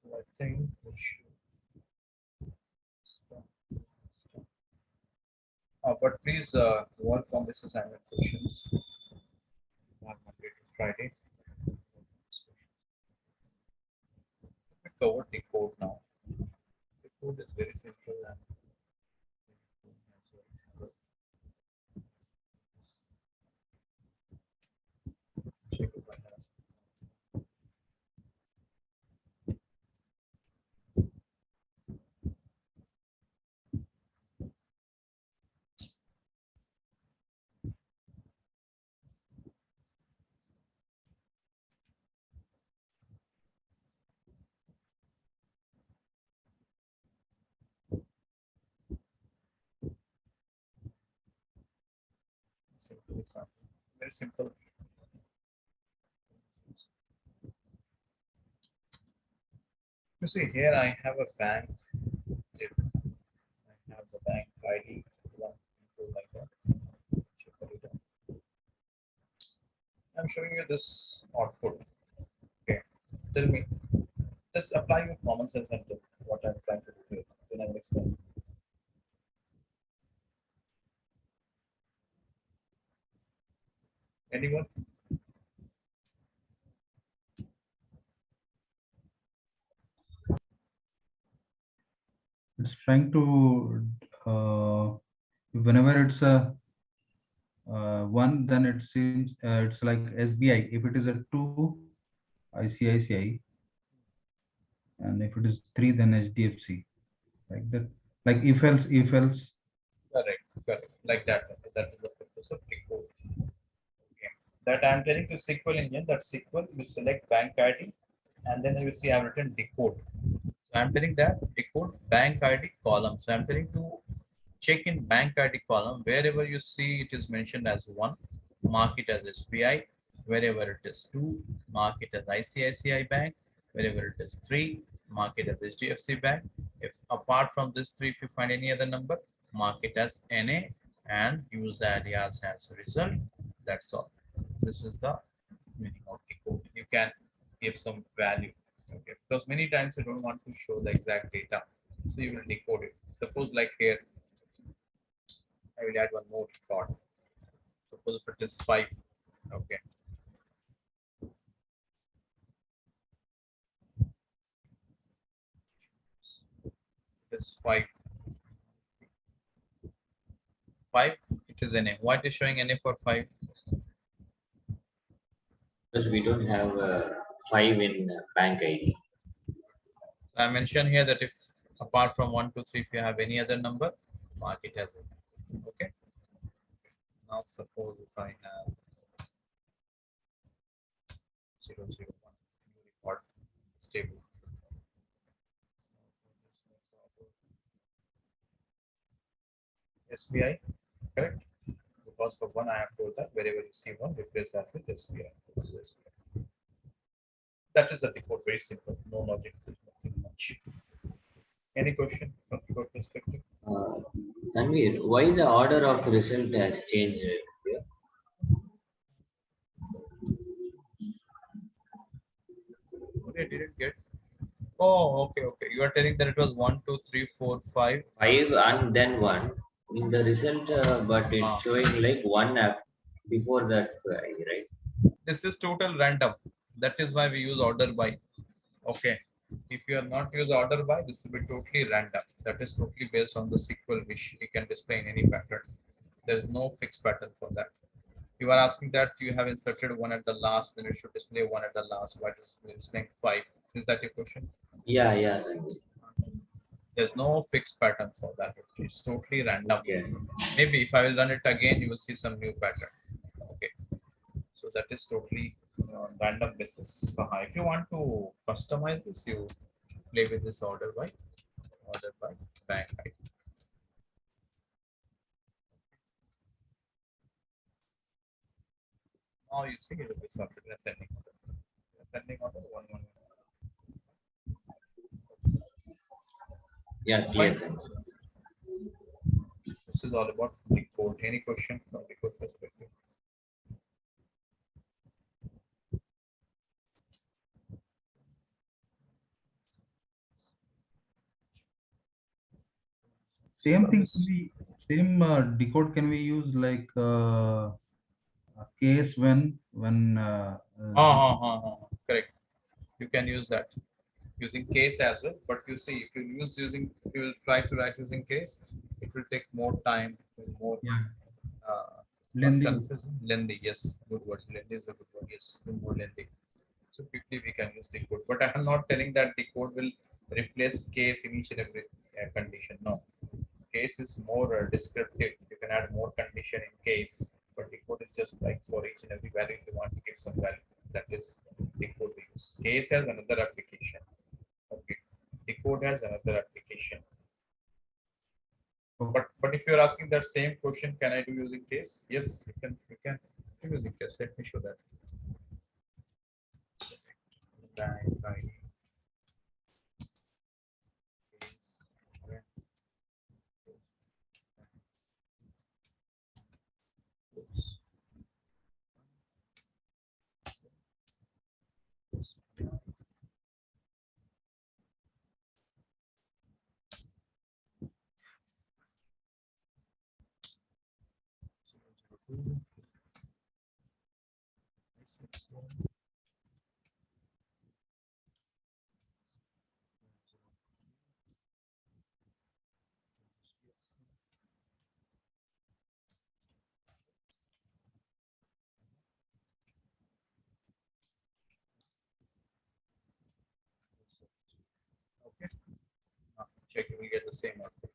So I think we should stop. But please work on this assignment questions on Monday to Friday. We covered the code now. The code is very simple and check if I have. Simple example. Very simple. You see here I have a bank. I have the bank ID one like that. Check the data. I'm showing you this output. Okay. Tell me. Just apply your common sense and do what I'm trying to do here. Then I will explain. Anyone? It's trying to whenever it's a one, then it seems it's like SBI. If it is a two, ICICI, and if it is three, then HDFC. Like that. Like if else, if else. Correct. Correct. like that. That is the purpose of decode. Okay. That I'm telling to SQL engine, that SQL, you select bank ID, and then you see I've written decode. So I'm telling that decode bank ID column. So I'm telling to check in bank ID column, wherever you see it is mentioned as 1, mark it as SBI. Wherever it is 2, mark it as ICICI Bank. Wherever it is 3, mark it as HDFC Bank. If apart from this 3, if you find any other number, mark it as NA and use alias as a result. That's all. This is the meaning of decode. You can give some value. Okay, because many times you don't want to show the exact data, so you will decode it. Suppose like here, I will add one more thought. Suppose if it is 5, okay. It is 5. 5, it is NA. What is showing NA for 5? Because we don't have 5 in bank ID. I mentioned here that if apart from 1, 2, 3, if you have any other number, mark it as it. Okay. Now suppose if I have 0, 0, 1, new record stable. SBI, correct? Because for 1, I have told that wherever you see 1, replace that with SBI. So SBI. That is the decode, very simple, no logic, nothing much. Any question from your perspective? Tanvir, why the order of result has changed here? Okay, I didn't get. Oh, okay, okay. You are telling that it was 1, 2, 3, 4, 5. 5 and then 1 in the result, but it's showing like 1 before that, right? This is total random. That is why we use order by. Okay. If you are not use order by, this will be totally random. That is totally based on the SQL which we can display in any pattern. There is no fixed pattern for that. You are asking that you have inserted 1 at the last, then it should display 1 at the last. What is displaying 5? Is that your question? Yeah, yeah. Tanvir. There's no fixed pattern for that. It's totally random. Okay. Maybe if I will run it again, you will see some new pattern. Okay. So that is totally on random basis. So if you want to customize this, you play with this order by bank ID. Now you see it will be sorted in ascending order. Ascending order 1, 1, 1. Yeah, clear. Tanvir. This is all about decode. Any question from decode perspective? Same thing Service. same decode can we use like a case Correct. You can use that using case as well. But you see, if you will try to write using case, it will take more time, more yeah not lengthy. confusing, lengthy. Yes, good word. Lengthy is a good word. Yes, more lengthy. So quickly we can use decode. But I am not telling that decode will replace case in each and every condition. No, case is more descriptive. You can add more condition in case, but decode is just like for each and every value if you want to give some value. That is decode we use. Case has another application. Okay, decode has another application. Oh, But if you're asking that same question, can I do using case? Yes, you can. You can do using case. Let me show that. Bank ID. Okay. Check, you will get the same output.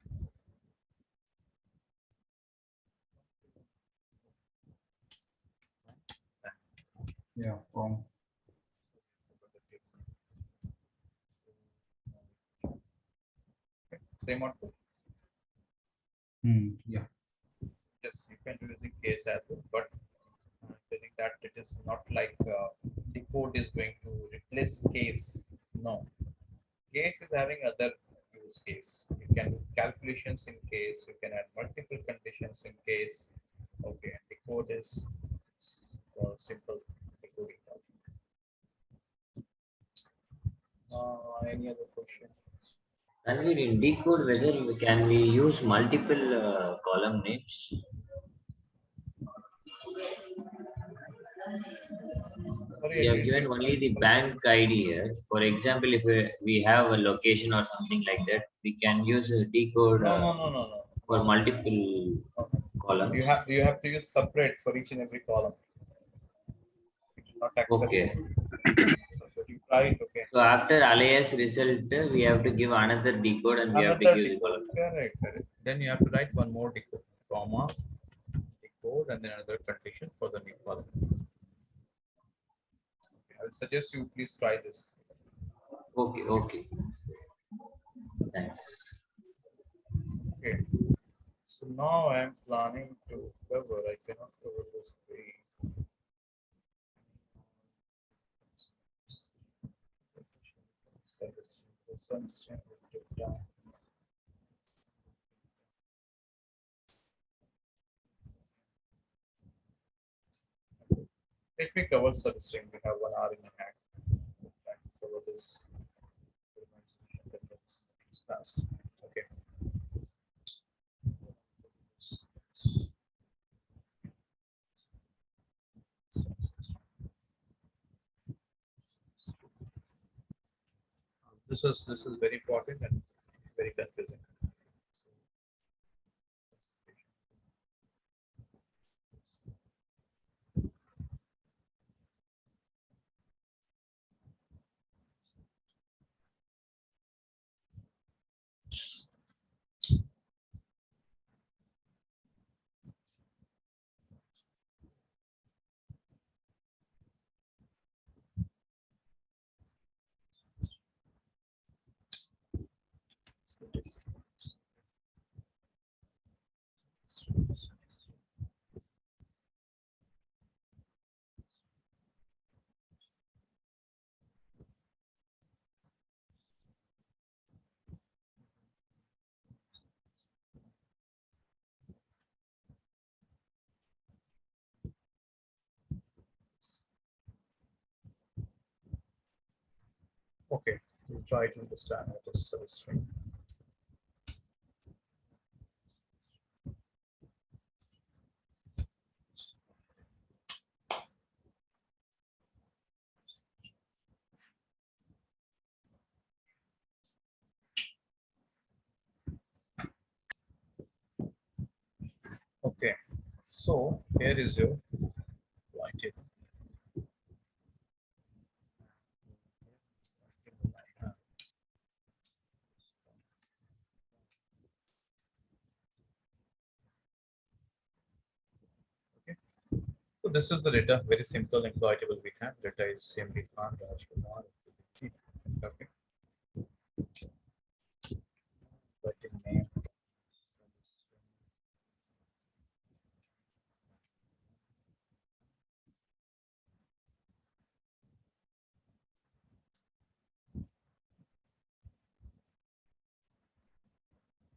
Yeah, from. Same output. Yeah. Yes, you can do using case as well, but I'm telling that it is not like decode is going to replace case. No, case is having other use case. You can do calculations in case. You can add multiple conditions in case. Okay, and decode is for simple decoding. Any other question? And we in decode whether can we use multiple column names? Sorry, We have again. given only the bank ID here. For example, if we have a location or something like that, we can use a decode No. for multiple No. columns. You have to use separate for each and every column. It will not accept. Okay. So you try it, okay. So after alias result, we have to give another decode and we have to Another give the decode. column. Correct. Then you have to write one more decode, comma, decode, and then another condition for the new column. Okay, I would suggest you please try this. Okay. Thanks. Okay. So now I am planning to cover. I cannot cover this three. Let me cover SUBSTRING. We have 1 hour in hand. Try to cover this. Fast. Okay. This is very important and very confusing. Okay, we'll try to understand what is SUBSTRING. Okay, so here is your line table. Okay, so this is the data, very simple employee table we have. Data is CMD Khan, Rajkumar. Okay. But in name.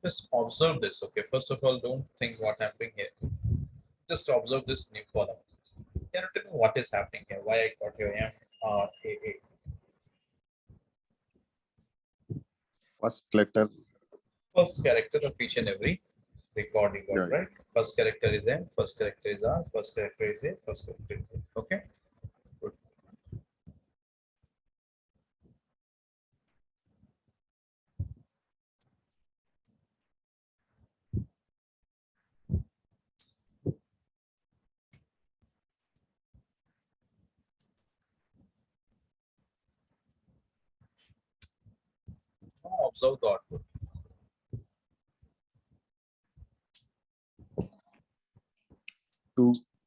Just observe this, okay? First of all, don't think what happening here. Just observe this new column. Can you tell me what is happening here? Why I got here MRAA? First letter. First character of each and every record you got, Yeah. right? First character is M, first character is R, first character is A, first character is A. Okay? Good. Now observe the output.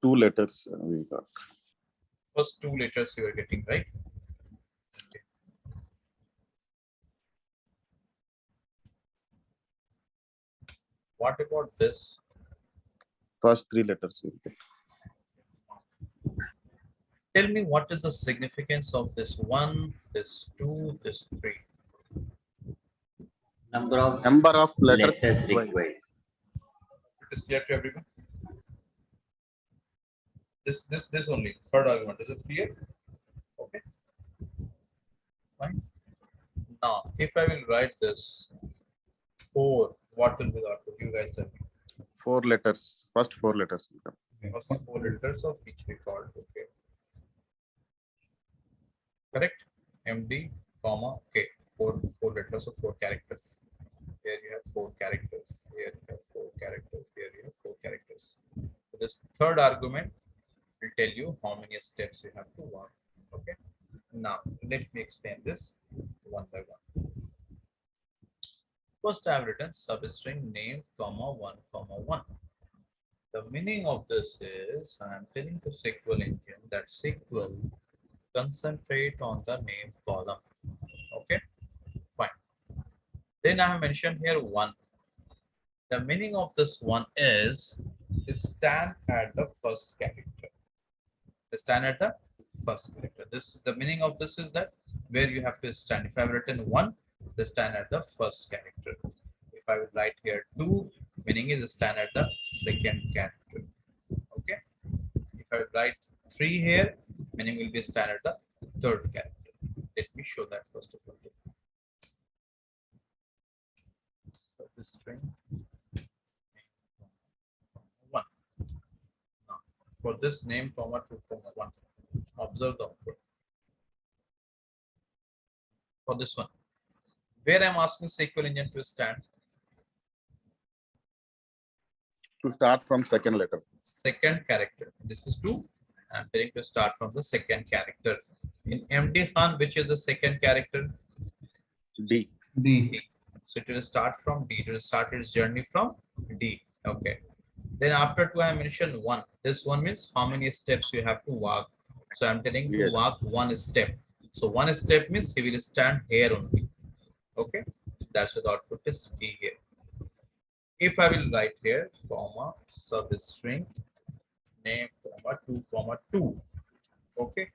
Two letters we got. First two letters you are getting, right? Okay. What about this? First three letters you get. Tell me what is the significance of this 1, this 2, this 3? Number of Letters required. It is clear to everyone? This only, third argument. Is it clear? Okay. Fine. Now, if I will write this 4, what will be the output? You guys tell me. 4 letters. First 4 letters will come. First 4 letters of each record. Okay. Correct? MD, comma, K. Four letters of 4 characters. Here you have 4 characters. Here you have 4 characters. Here you have 4 characters. So this third argument will tell you how many steps you have to walk. Okay. Now let me explain this one by one. First, I have written substring name, comma 1, comma 1. The meaning of this is I am telling to SQL engine that SQL concentrate on the name column. Okay, fine. Then I have mentioned here 1. The meaning of this 1 is stand at the first character. Stand at the first character. The meaning of this is that where you have to stand. If I have written 1, the stand at the first character. If I would write here 2, meaning is stand at the second character. Okay. If I would write 3 here, meaning will be stand at the third character. Let me show that first of all. So this string 1. Now, for this name, comma 2, comma 1. Observe the output. For this one, where I'm asking SQL engine to stand. To start from second letter. Second character. This is 2. I'm telling to start from the second character. In MD Khan, which is the second character? D. D. So it will start from D. It will start its journey from D. Okay. Then after 2, I mentioned 1. This one means how many steps you have to walk. So I'm telling to walk 1 step. So 1 step means he will stand here only. Okay. That's what the output is D here. If I will write here, comma, substring name, comma 2, comma 2. Okay.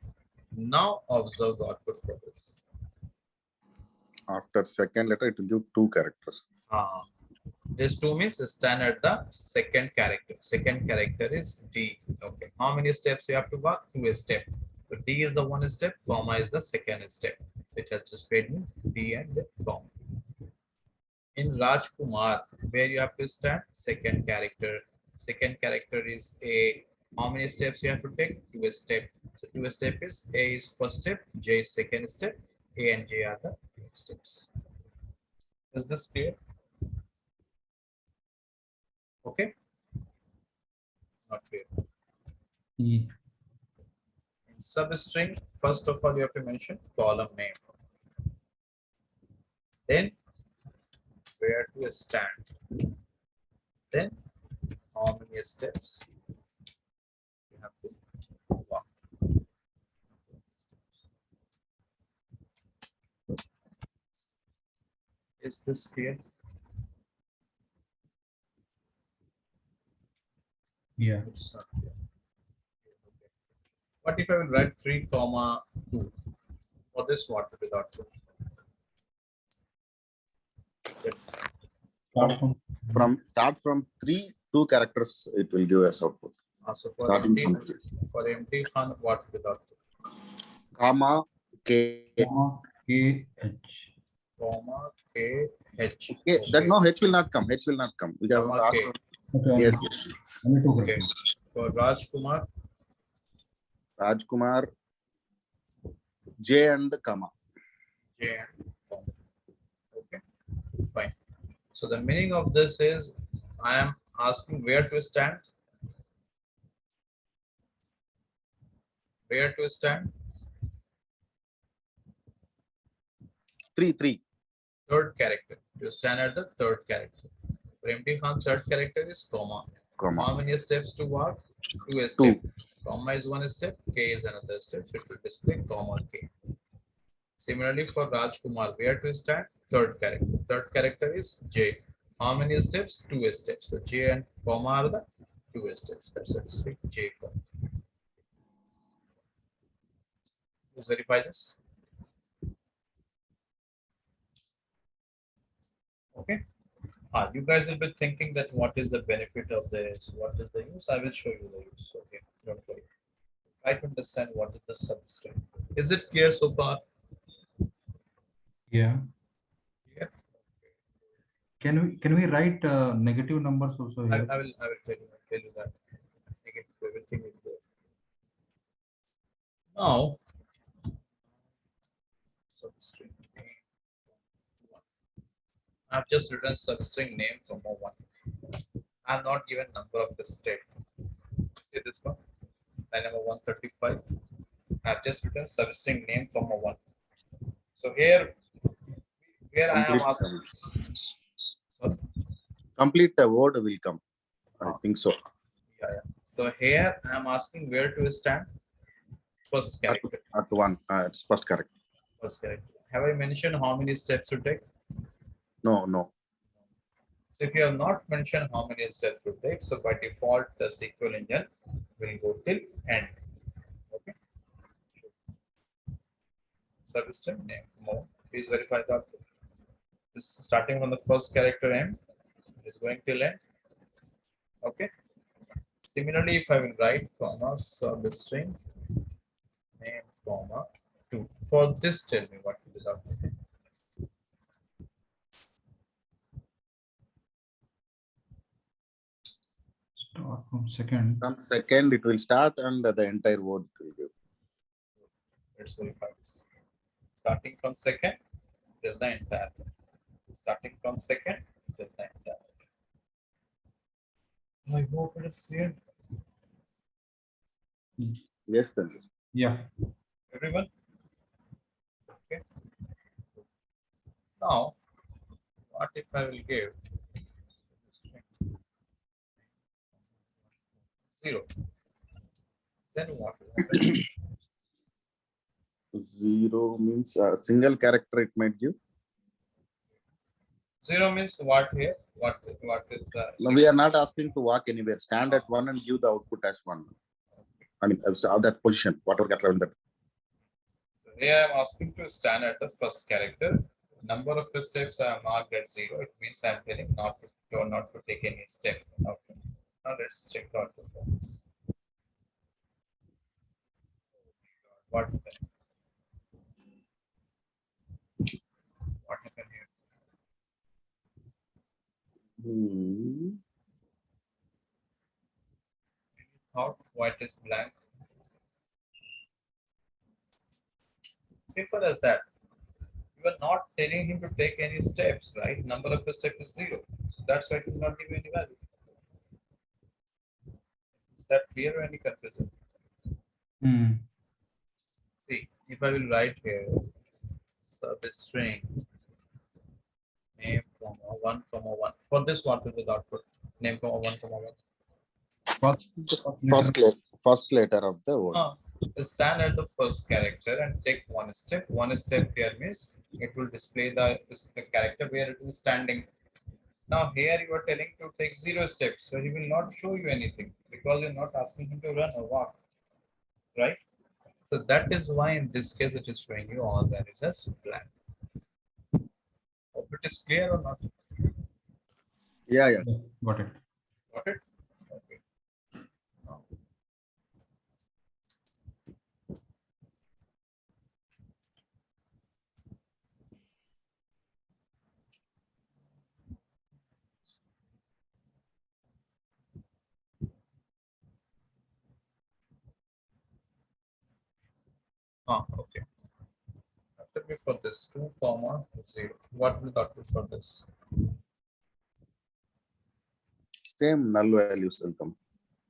Now observe the output for this. After second letter, it will give 2 characters. This 2 means stand at the second character. Second character is D. Okay. How many steps you have to walk? 2 steps. So D is the 1 step, comma is the second step, which has just made me D and the comma. In Rajkumar, where you have to stand? Second character. Second character is A. How many steps you have to take? 2 steps. So 2 steps is A is first step, J is second step, A and J are the next steps. Is this clear? Okay. Not clear. E. In substring, first of all, you have to mention column name. Then where to stand. Then how many steps you have to walk. Is this clear? Yeah. It's not clear. What if I will write 3, comma 2? For this, what will be the output? Yes. Start from 3, 2 characters, it will give us output. So for Starting empty fun, what will be the output? Comma K. Comma K H. Comma K H. Okay. That no H will not come. H will not come. We have Comma asked. K. Okay. Yes, yes. Only 2 Okay. For Rajkumar, Rajkumar, J and comma. J and comma. Okay, fine. So the meaning of this is I am asking where to stand. Where to stand? 3, 3. Third character. To stand at the third character. For empty Khan, third character is comma. How Comma. many steps to walk? 2 steps. 2. Comma is one step, K is another step, so it will display comma K. Similarly for Rajkumar, where to start? Third character. Third character is J. How many steps? 2 steps. So J and comma are the 2 steps. That's a display J comma. Let's verify this. Okay. You guys will be thinking that what is the benefit of this? What is the use? I will show you the use. Okay, don't worry. Try to understand what is the substring. Is it clear so far? Yeah. Yeah. Can we write negative numbers also I here? will tell you that. Again, everything is there. Now, substring name. I've just written substring name comma 1. I'm not given number of the step. See this one? Line number 135. I've just written substring name comma 1. So here I am Complete, asking. Sorry? complete word will come. I think so. Yeah. So here I am asking where to stand. First character. At one, it's first correct. First character. Have I mentioned how many steps to take? No. So if you have not mentioned how many steps to take, so by default the SQL engine will go till end. Okay. Substring name. More. Please verify that. This is starting from the first character M. It is going till end. Okay. Similarly, if I will write comma substring name comma 2. For this, tell me what is the output. Start from second. From second, it will start and the entire word will give. Let's verify this. Starting from second till the entire thing. Starting from second till the entire thing. I hope it is clear. Yes, then. Yeah. Everyone? Okay. Now, what if I will give 0? Then what will happen? 0 means a single character it might give. 0 means what here? What is the? No, we are not asking to walk anywhere. Stand at 1 and give the output as 1. I mean, that position, whatever character in that. So here I'm asking to stand at the first character. Number of steps are marked at 0. It means I'm telling not to take any step. Okay. Now let's check out performance. What happened? What happened here? Thought white is blank. Simple as that. You are not telling him to take any steps, right? Number of steps is 0. That's why it will not give you any value. Is that clear or any confusion? See, if I will write here substring name comma 1 comma 1. For this, what will be the output? Name comma 1 comma 1. First letter of the word. Stand at the first character and take one step. One step here means it will display the character where it is standing. Now here you are telling to take 0 steps, so he will not show you anything because you're not asking him to run or walk, right? So that is why in this case it is showing you all values as blank. Hope it is clear or not? Yeah. Got it. Got it? Okay. Now, okay. After me for this 2 comma 0. What will that be for this? Same null values will come.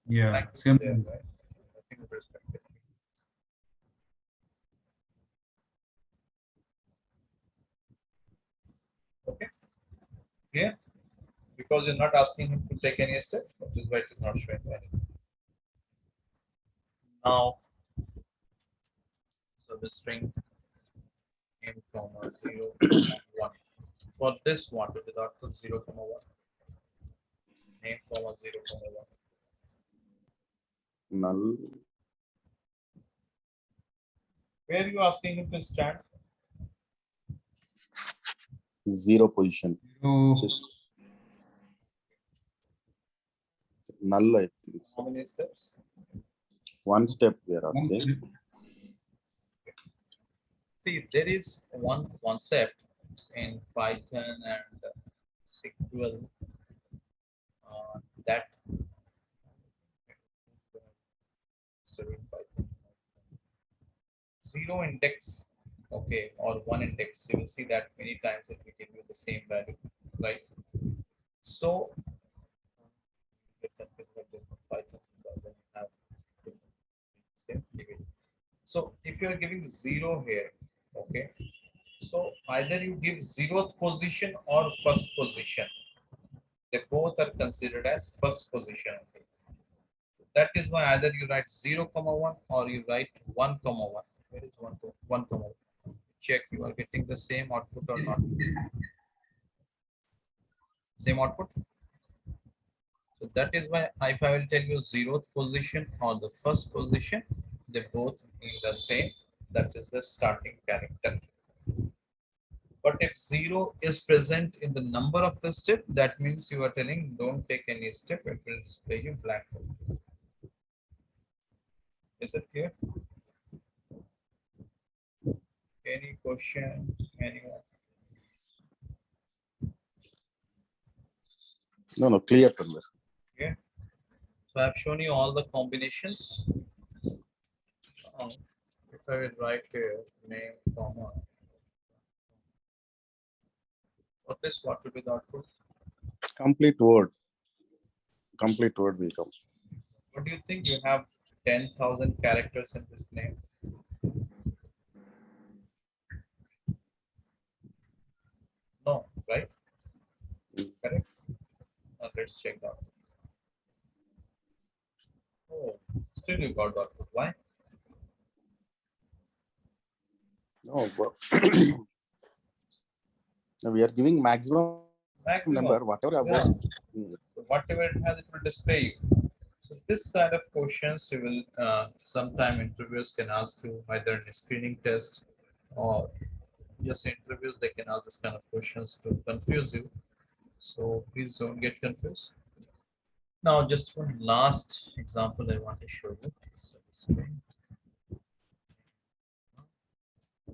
Yeah. Blank is Same. there, right? Nothing with respect to it. Okay. Yeah. Because you're not asking him to take any step, which is why it is not showing anything. Now, so the string name comma 0, 1. For this one, to the output 0, 1. Name comma 0, 1. Null. Where are you asking him to stand? 0 position. You Just null, I think. How many steps? One step we are asking. See, there is one concept in Python and SQL that sorry, Python. Zero index, okay, or one index. You will see that many times it will give you the same value, right? So, Python doesn't have same figure. So if you are giving 0 here, okay, so either you give 0th position or first position. They both are considered as first position. Okay. That is why either you write 0, 1 or you write 1, 1. Where is 1, 1, 1? Check you are getting the same output or not. Same output. So that is why if I will tell you 0th position or the first position, they both mean the same. That is the starting character. But if 0 is present in the number of a step, that means you are telling don't take any step, it will display you blank. Is it clear? Any question? Anyone? No, clear. Tanvir. Okay. So I've shown you all the combinations. If I will write here name, comma, what will be the output? Complete word. Complete word will come. What do you think? You have 10,000 characters in this name. No, right? Correct. Now let's check that. Oh, still you got output. Why? No, we are giving maximum number, whatever Yeah. above. So whatever it has, it will display you. So this kind of questions you will sometime interviewers can ask you either in a screening test or just interviews. They can ask this kind of questions to confuse you. So please don't get confused. Now, just one last example I want to show you. So string.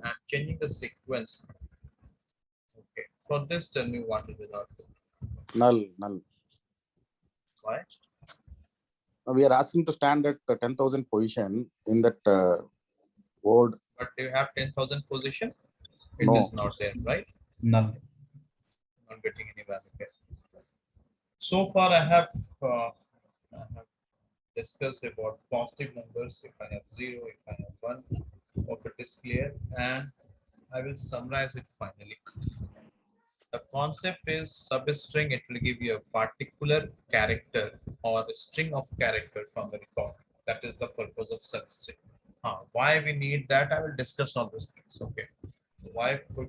I'm changing the sequence. Okay. For this, tell me what is the output. Null. Why? We are asking to stand at 10,000 position in that word. But you have 10,000 position. It No. is not there, right? null. Not getting any value here. So far, I have discussed about positive numbers. If I have 0, if I have 1, hope it is clear, and I will summarize it finally. The concept is substring. It will give you a particular character or a string of character from the record. That is the purpose of substring. Why we need that? I will discuss all those things. Okay. Why put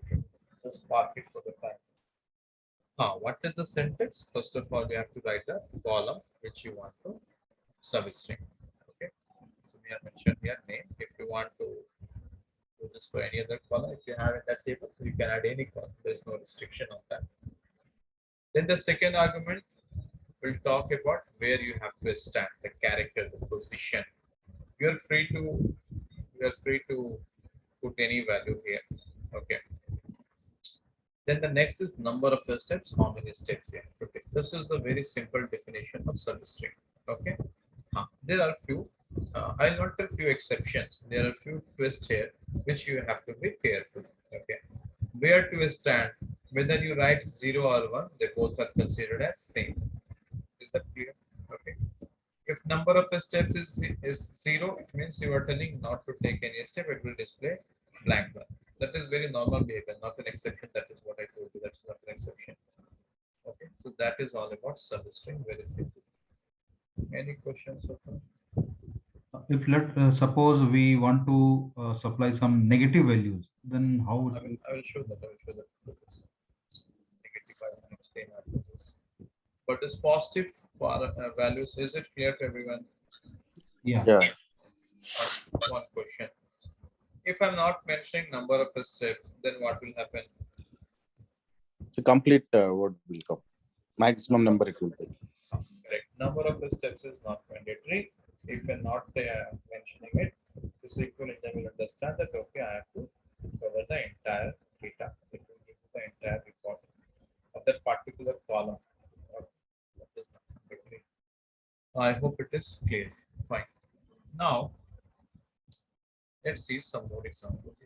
this park it for the time? What is the syntax? First of all, you have to write the column which you want to substring. Okay. So we have mentioned here name. If you want to do this for any other column, if you have in that table, you can add any column. There is no restriction on that. Then the second argument will talk about where you have to stand, the character, the position. You're free to put any value here. Okay. Then the next is number of steps, how many steps you have to take. This is the very simple definition of substring. Okay. There are few, I'll not tell few exceptions. There are few twists here which you have to be careful. Okay. Where to stand, whether you write 0 or 1, they both are considered as same. Is that clear? Okay. If number of steps is 0, it means you are telling not to take any step, it will display blank one. That is very normal behavior, not an exception. That is what I told you. That is not an exception. Okay, so that is all about substring. Very simple. Any questions so far? if let suppose we want to supply some negative values, then how it will? I will show that. I will show that. With this. Negative, I will explain after this. But this positive values, is it clear to everyone? Yeah. Yeah. One question. If I'm not mentioning number of a step, then what will happen? The complete what will come. Maximum number it will take. Correct. Number of steps is not mandatory. If you're not mentioning it, the SQL engine will understand that okay, I have to cover the entire data. It will give you the entire report of that particular column. That is not mandatory. I hope it is clear. Fine. Now let's see some more examples.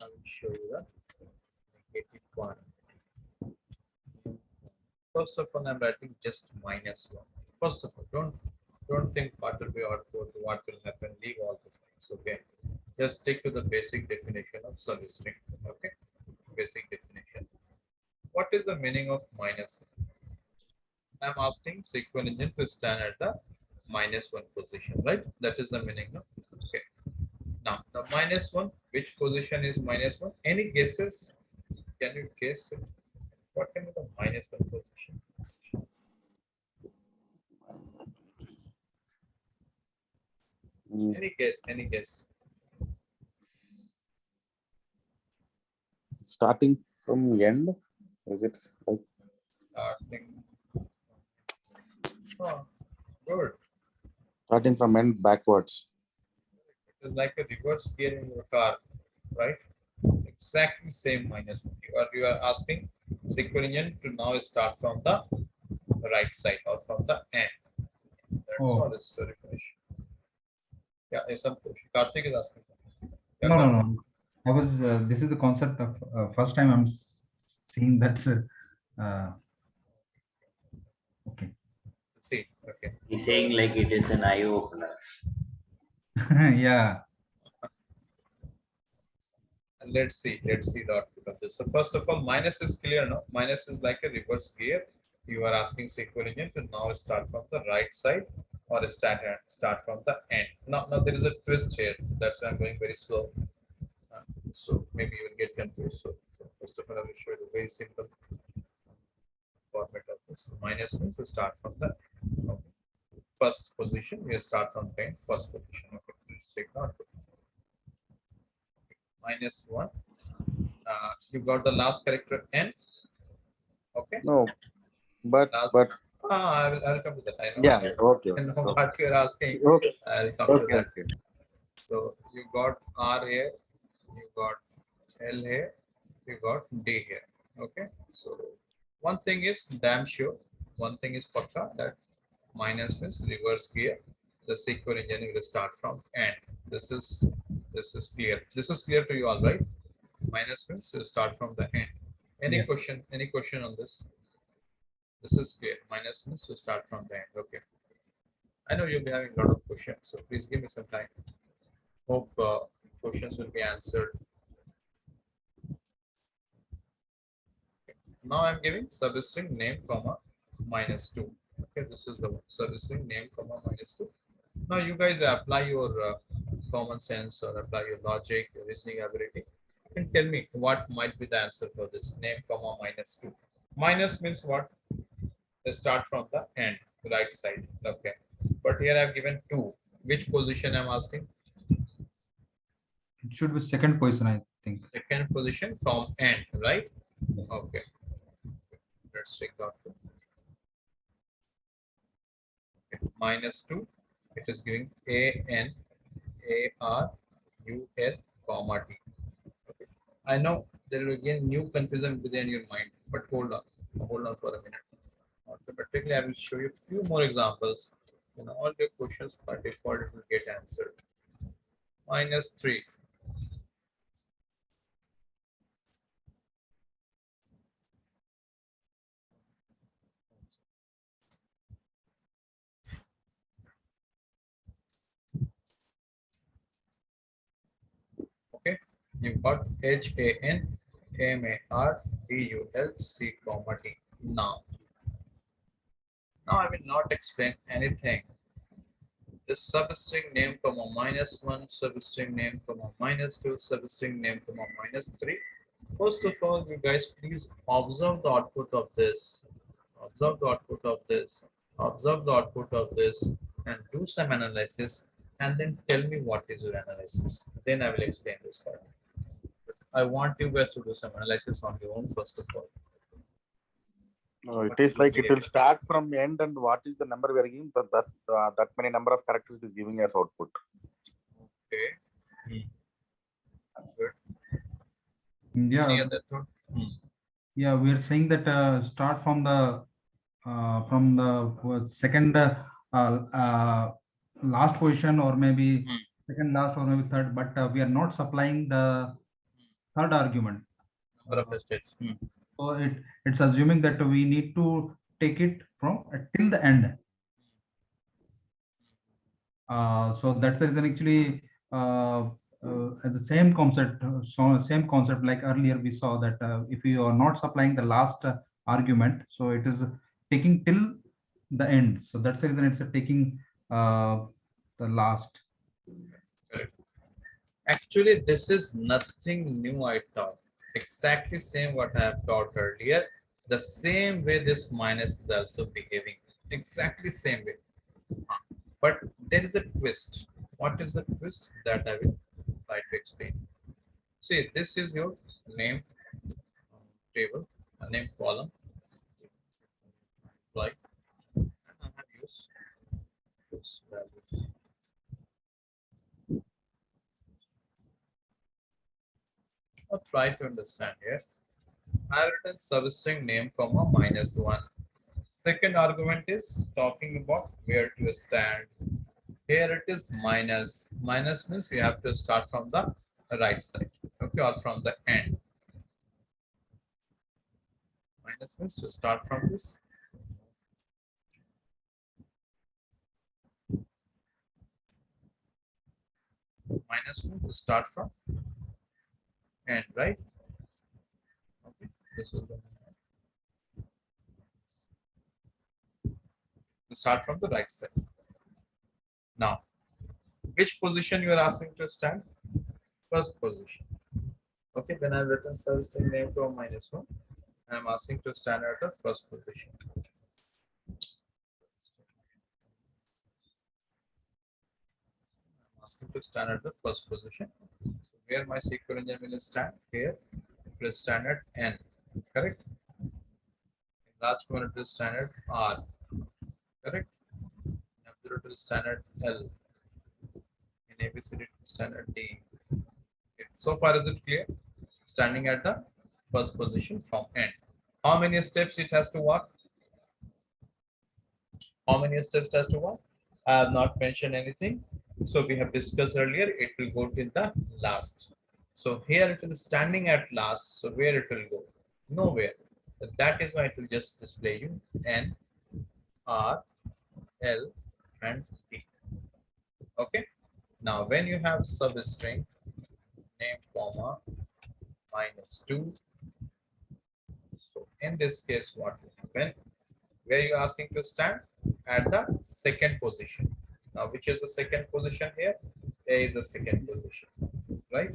I will show you the negative one. First of all, I'm writing just -1. First of all, don't think what will be output, what will happen, leave all these things. Okay, just stick to the basic definition of substring. Okay, basic definition. What is the meaning of -1? I'm asking SQL engine to stand at the -1 position, right? That is the meaning. No? Okay. Now the -1, which position is -1? Any guesses? Can you guess it? What can be the -1 position? Mm, Any guess? Any guess? Starting from end, is it like Starting. Oh, good. starting from end backwards? It is like a reverse gear in your car, right? Exactly same -1. You are asking SQL engine to now start from the right side or from the end. That's Oh, all. It's very finish. Yeah, some question. Karthik is asking something. Yeah, no, no, Karthik. no. I was. This is the concept of first time I'm seeing that. Okay. Let's see. Okay. He's saying like it is an eye opener. Yeah. And let's see. Let's see the output of this. So first of all, minus is clear. No, minus is like a reverse gear. You are asking SQL engine to now start from the right side or start from the end. Now there is a twist here. That's why I'm going very slow. So maybe you will get confused. So first of all, I will show you the very simple format of this. Minus means we start from the first position. We start from the first position. Okay, let's take that. -1. You got the last character n. Okay. No, but Last. I will come to that. I know. yeah, okay, I know okay, what you're asking. okay, I'll come to okay, that. okay. So you got R here, you got L here, you got D here. Okay. So one thing is damn sure. One thing is pakka that minus means reverse gear. The SQL engine will start from end. This is clear. This is clear to you all, right? Minus means you start from the end. Any Yeah. question? Any question on this? This is clear. Minus means you start from the end. Okay. I know you'll be having a lot of questions, so please give me some time. Hope questions will be answered. Okay. Now I'm giving substring name comma -2. Okay, this is the one. Substring name comma -2. Now you guys apply your common sense or apply your logic, your reasoning ability, and tell me what might be the answer for this name comma -2. Minus means what? Let's start from the end, right side. Okay, but here I've given 2. Which position I'm asking? It should be second position, I think. Second position from end, right? Yeah. Okay, let's take that. Okay. -2, it is giving ANARUL comma D. Okay. I know there will again new confusion within your mind, but hold on for a minute. Automatically, I will show you a few more examples. And all your questions by default will get answered. -3. You got HANMARDULC, comma D. Now I will not explain anything. This substring name comma -1, substring name comma -2, substring name comma -3. First of all, you guys please observe the output of this. Observe the output of this. Observe the output of this and do some analysis and then tell me what is your analysis. Then I will explain this part. I want you guys to do some analysis on your own first of all. It is like it will start from end, and what is the number we are giving? That many number of characters is giving us output. Okay. Good. Yeah. Any other thought? Yeah, we are saying that start from the second last position, or maybe second last, or maybe third, but we are not supplying the third argument. Number of states. So it's assuming that we need to take it from till the end. So that's the reason actually as the same concept. So same concept like earlier we saw that if you are not supplying the last argument, so it is taking till the end. So that's the reason it's taking the last. Correct. Actually, this is nothing new I taught. Exactly same what I have taught earlier. The same way this minus is also behaving. Exactly same way. But there is a twist. What is the twist? That I will try to explain. See, this is your name table, a name column. Like, and I have used this values. Now try to understand here. I have written substring name comma -1. Second argument is talking about where to stand. Here it is minus. Minus means we have to start from the right side, okay, or from the end. Minus means to start from this. Minus means to start from end, right? Okay, this was the to start from the right side. Now, which position you are asking to stand? First position. Okay, when I've written substring name to -1, I'm asking to stand at the first position. I'm asking to stand at the first position. So where my SQL engine will stand? Here, it will stand at N, correct? In Rajkumar, it will stand at R, correct? In Abdul, it will stand at L. In ABCD, it will stand at D. Okay. So far, is it clear? Standing at the first position from N. How many steps it has to walk? How many steps it has to walk? I have not mentioned anything. So we have discussed earlier, it will go till the last. So here it is standing at last. So where it will go? Nowhere. So that is why it will just display you N, R, L, and D. Okay. Now when you have substring name comma -2. So in this case, what will happen? Where you are asking to stand? At the second position. Now, which is the second position here? A is the second position, right?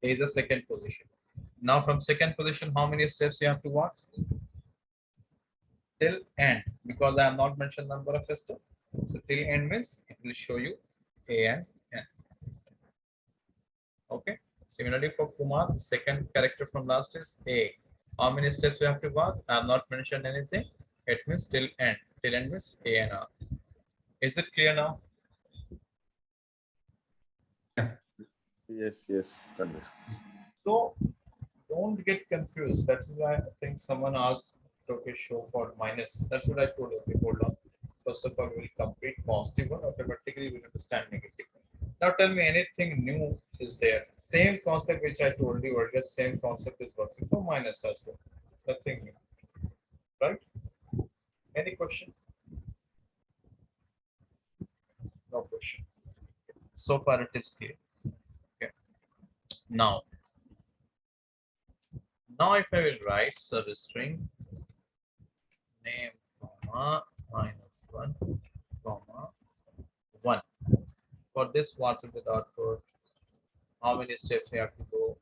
A is the second position. Now, from second position, how many steps you have to walk? Till end, because I have not mentioned number of steps. So till end means it will show you A and N. Okay. Similarly, for Kumar, the second character from last is A. How many steps you have to walk? I have not mentioned anything. It means till end. Till end means A and R. Is it clear now? Yes. So don't get confused. That's why I think someone asked, okay, show for minus. That's what I told you. Okay, hold on. First of all, we'll complete positive one. Automatically, we'll understand negative. Now tell me anything new is there. Same concept which I told you earlier. Same concept is working for minus as well. Nothing new, right? Any question? No question. So far it is clear. Okay. Now if I will write substring name comma -1 comma 1. For this, what will be the output? How many steps we have to go?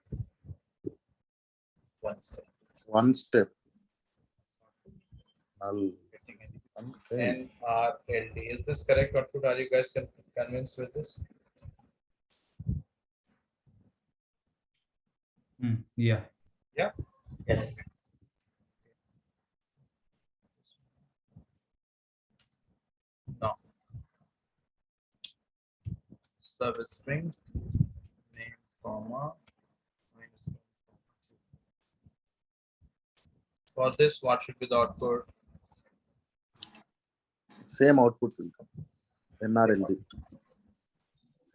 One step. One step. Okay. NRLD. Is this correct output? Are you guys convinced with this? Yeah. Yeah. Yes. Now, substring name comma -1. For this, what should be the output? Same output will come. NRLD.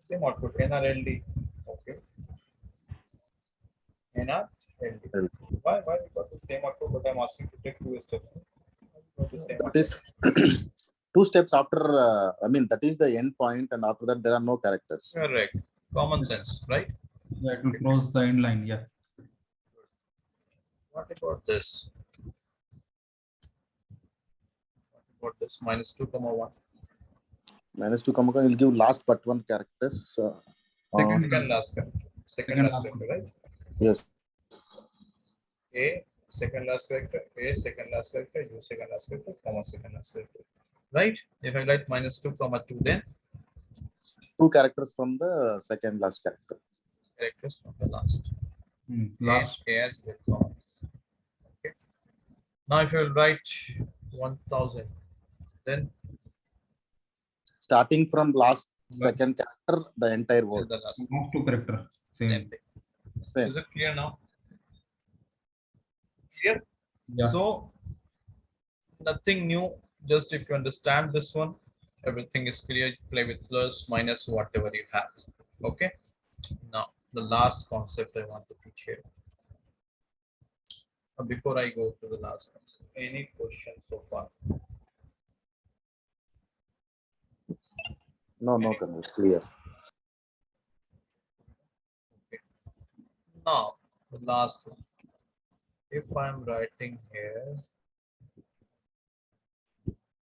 Same output. NRLD. Okay. NRLD. Why we got the same output, but I'm asking to take 2 steps. The same That is 2 steps after, I mean, that is the end point, and after that, there are no characters. Correct. Common sense, right? Yeah, it will cross the end line. Yeah. What about this? What about this? -2 comma 1. -2 comma will give last but one characters. Second last character. Second last character, right? Yes. A second last character, A second last character, U second last character, comma second last character. Right? If I write -2 comma 2, then 2 characters from the second last character. characters from the last. Last. A with comma. Okay. Now if you will write 1000, then Starting from last second character, the entire word. the last. Last 2 character. Same Same. thing. Same. Is it clear now? Clear? Yeah. So nothing new. Just if you understand this one, everything is clear. Play with plus, minus, whatever you have. Okay. Now the last concept I want to teach here. Before I go to the last concept, any questions so far? No, clear. Okay. Now the last one. If I'm writing here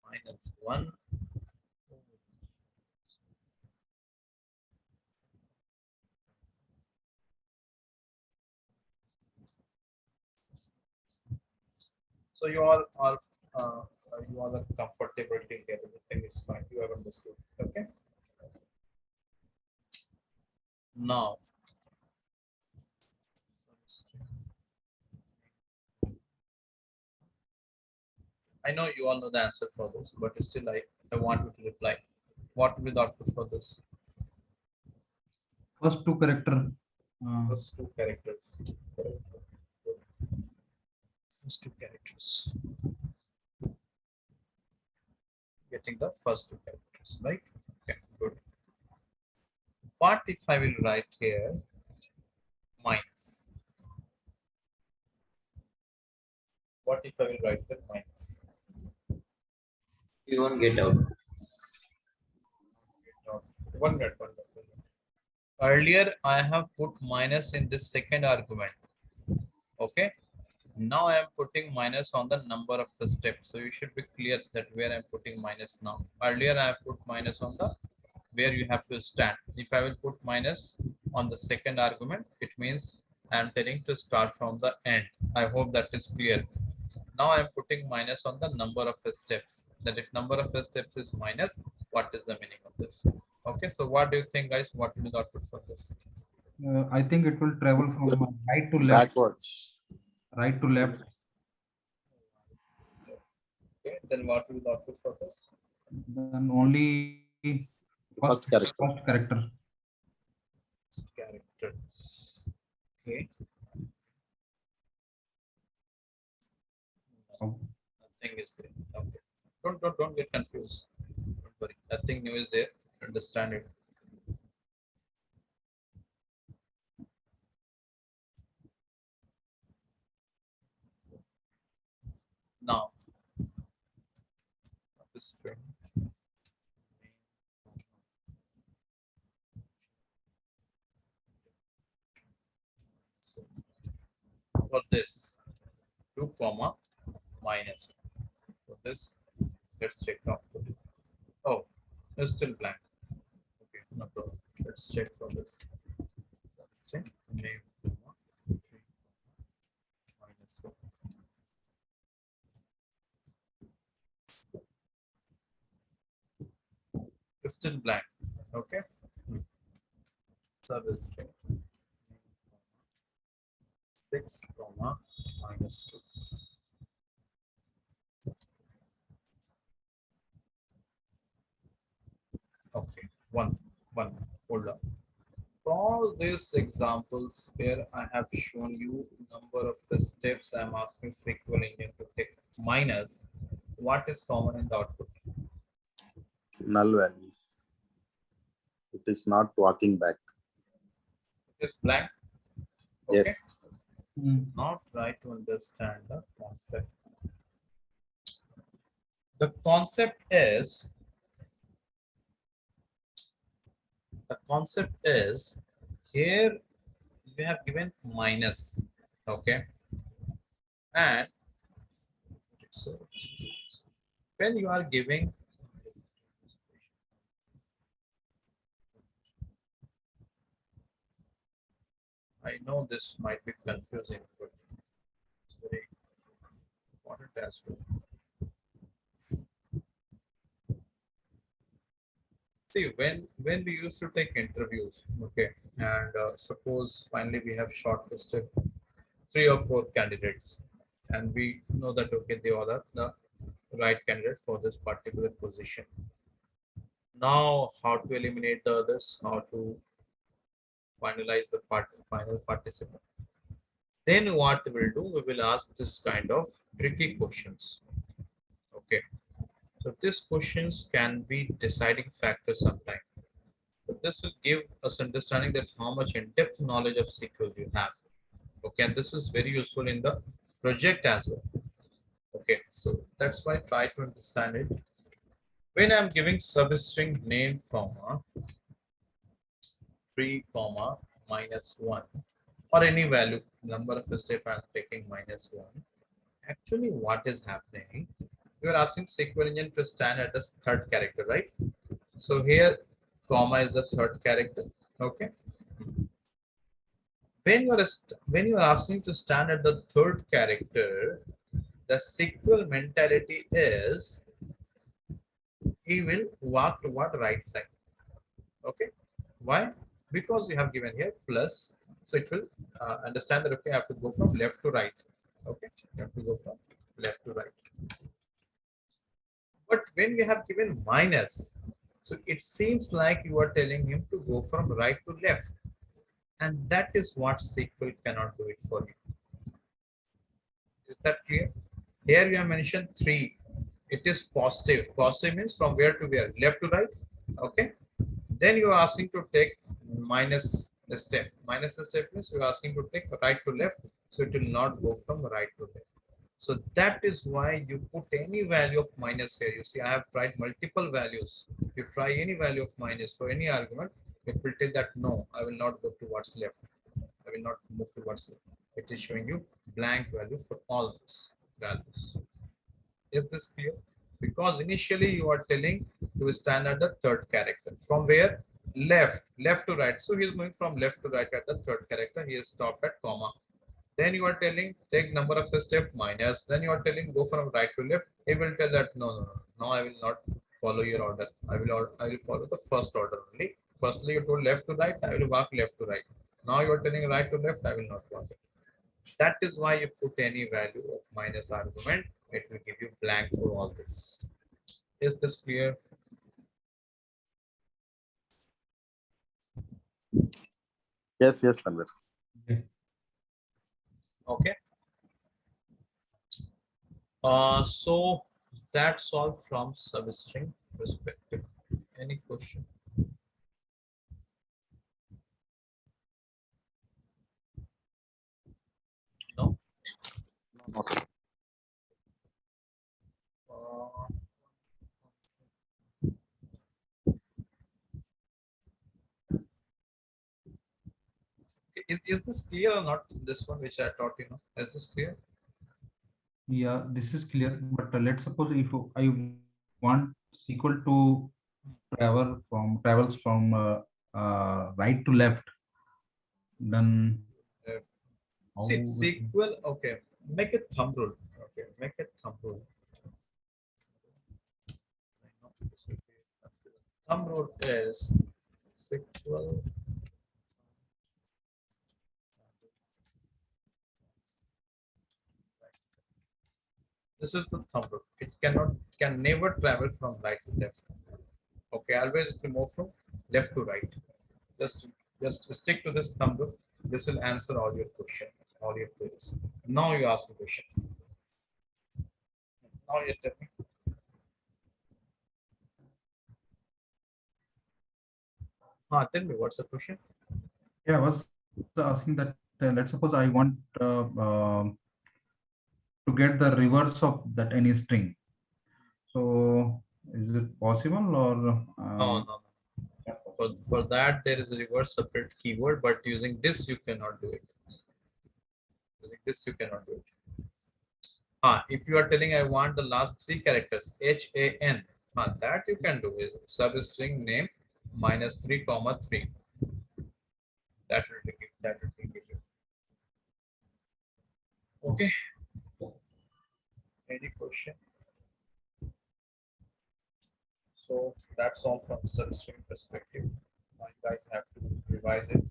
-1, so you all are comfortable together. Everything is fine. You have understood. Okay. Now I know you all know the answer for this, but still I want you to reply. What will be the output for this? First 2 character. First 2 characters. First 2 characters. Getting the first 2 characters, right? Okay, good. What if I will write here minus? What if I will write the minus? You won't get out. One minute. Earlier, I have put minus in this second argument. Okay. Now I am putting minus on the number of the steps. So you should be clear that where I'm putting minus now. Earlier, I have put minus on the where you have to stand. If I will put minus on the second argument, it means I am telling to start from the end. I hope that is clear. Now I am putting minus on the number of steps. That if number of steps is minus, what is the meaning of this? Okay, so what do you think, guys? What will be the output for this? I think it will travel from right to left. Backwards. Right to left. Okay, then what will be the output for this? Then only First character. First character. First character. Okay. Nothing is there. Okay. Don't get confused. Don't worry. Nothing new is there. Understand it. Now, string. So for this 2 comma minus 1. For this, let's check output. Oh, it's still blank. Okay, no problem. Let's check for this. Substring name comma 3 minus 1. It's still blank. Okay. Substring 6 comma minus 2. Okay, one. Hold on. For all these examples where I have shown you number of steps, I'm asking SQL engine to take minus. What is common in the output? Null values. It is not walking back. It is blank. Okay. Yes. Not try to understand the concept. The concept is here you have given minus, okay, and so when you are giving I know this might be confusing, but it's very important as well. See, when we used to take interviews, okay, and suppose finally we have shortlisted 3 or 4 candidates, and we know that okay, they are the right candidate for this particular position. Now, how to eliminate the others? How to finalize the final participant? Then what we will do? We will ask this kind of tricky questions. Okay. So these questions can be deciding factor sometimes. But this will give us understanding that how much in-depth knowledge of SQL you have. Okay, and this is very useful in the project as well. Okay, so that's why try to understand it. When I'm giving substring name comma 3 comma minus 1 or any value, number of step I'm taking minus 1. Actually, what is happening? You're asking SQL engine to stand at the third character, right? So here, comma is the third character. Okay. When you are asking to stand at the third character, the SQL mentality is he will walk toward right side. Okay. Why? Because you have given here plus, so it will understand that okay, I have to go from left to right. Okay, you have to go from left to right. But when you have given minus, so it seems like you are telling him to go from right to left. And that is what SQL cannot do it for you. Is that clear? Here you have mentioned 3. It is positive. Positive means from where to where? Left to right. Okay. Then you are asking to take minus a step. Minus a step means you are asking to take right to left. So it will not go from right to left. So that is why you put any value of minus here. You see, I have tried multiple values. If you try any value of minus for any argument, it will tell that no, I will not go towards left. I will not move towards left. It is showing you blank value for all these values. Is this clear? Because initially you are telling to stand at the third character. From where? Left to right. So he is going from left to right at the third character. He is stopped at comma. Then you are telling take number of step minus. Then you are telling go from right to left. He will tell that no, I will not follow your order. I will follow the first order only. Firstly, you told left to right. I will walk left to right. Now you are telling right to left. I will not walk it. That is why you put any value of minus argument. It will give you blank for all this. Is this clear? Yes, Tanvir. Okay. So that's all from substring perspective. Any question? No. Okay. Is this clear or not? This one which I taught you know. Is this clear? Yeah, this is clear. But let's suppose if I want SQL to travels from right to left, then Uh, how See, it will- SQL. Okay, make it thumb rule. Okay, make it thumb rule. I know this will be confusing. Thumb rule is SQL. This is the thumb rule. It can never travel from right to left. Okay, always it will move from left to right. Just just stick to this thumb rule. This will answer all your question, all your queries. Now you ask a question. Now you tell me. Tell me what's the question? Yeah, I was asking that let's suppose I want to get the reverse of that any string. So is it possible or No, no, no. For that there is a reverse separate keyword, but using this you cannot do it. Using this you cannot do it. If you are telling I want the last three characters HAN, that you can do is substring name -3, 3. That will give that will give you. Okay. Any question? So that's all from substring perspective. Now you guys have to revise it.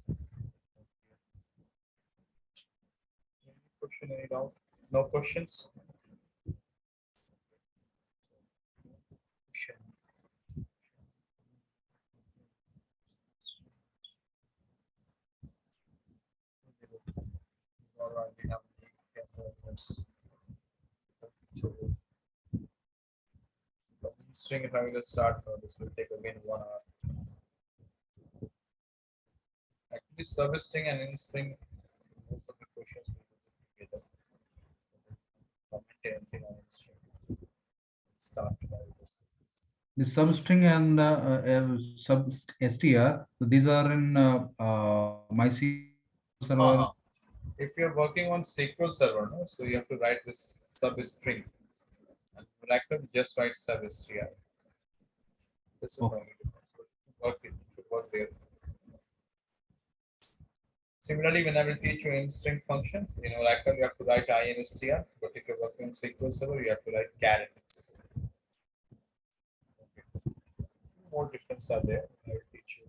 Any question? Any doubt? No questions? Question. All right, we have string. If I will start, this will take again 1 hour. Actually, service string and in string, most of the questions will be together. Comment anything on in string. Start. the substring and sub str? So these are in my SQL server. If you're working on SQL Server, no, so you have to write this substring. And Oracle just write substr. This is the Okay. only difference. So it should work there. Similarly, when I will teach you in string function, in Oracle you have to write instr, but if you're working on SQL Server, you have to write char. Okay. More difference are there. I will teach you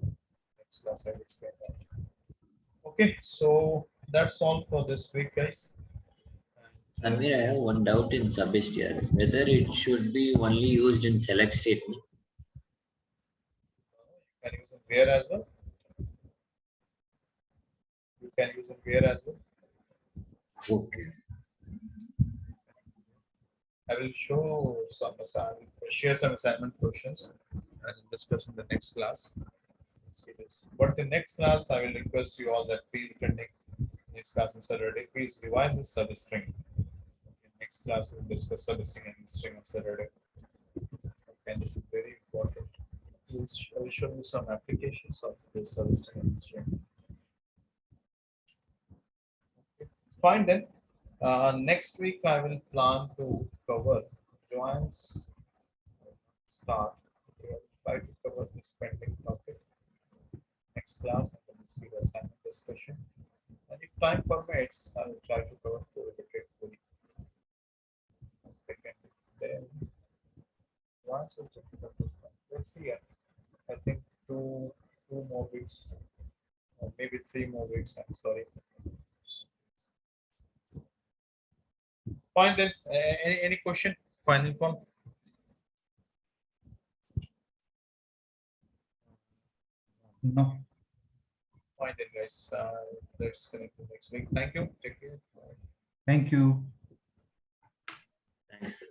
next class. I will explain that. Okay, so that's all for this week, guys. Samir, I have one doubt in SUBSTRING, whether it should be only used in select statement. You can use it where as well. You can use it where as well. Okay. I will show some assignment, share some assignment questions and discuss in the next class. See this. But the next class, I will request you all that please attending next class on Saturday. Please revise this service string. Okay, next class we'll discuss servicing and string on Saturday. Okay, this is very important. I will show you some applications of this service string and string. Okay. Fine then. Next week I will plan to cover joins start. We will try to cover this pending topic next class and then we'll see the assignment discussion. And if time permits, I will try to cover correlated fully. Second, then once it's difficult to start. Let's see. I think two more weeks, or maybe 3 more weeks. I'm sorry. Fine then. Any question? Final one. No. Fine then, guys. Let's connect next week. Thank you. Take care. Bye. Thank you. Thanks.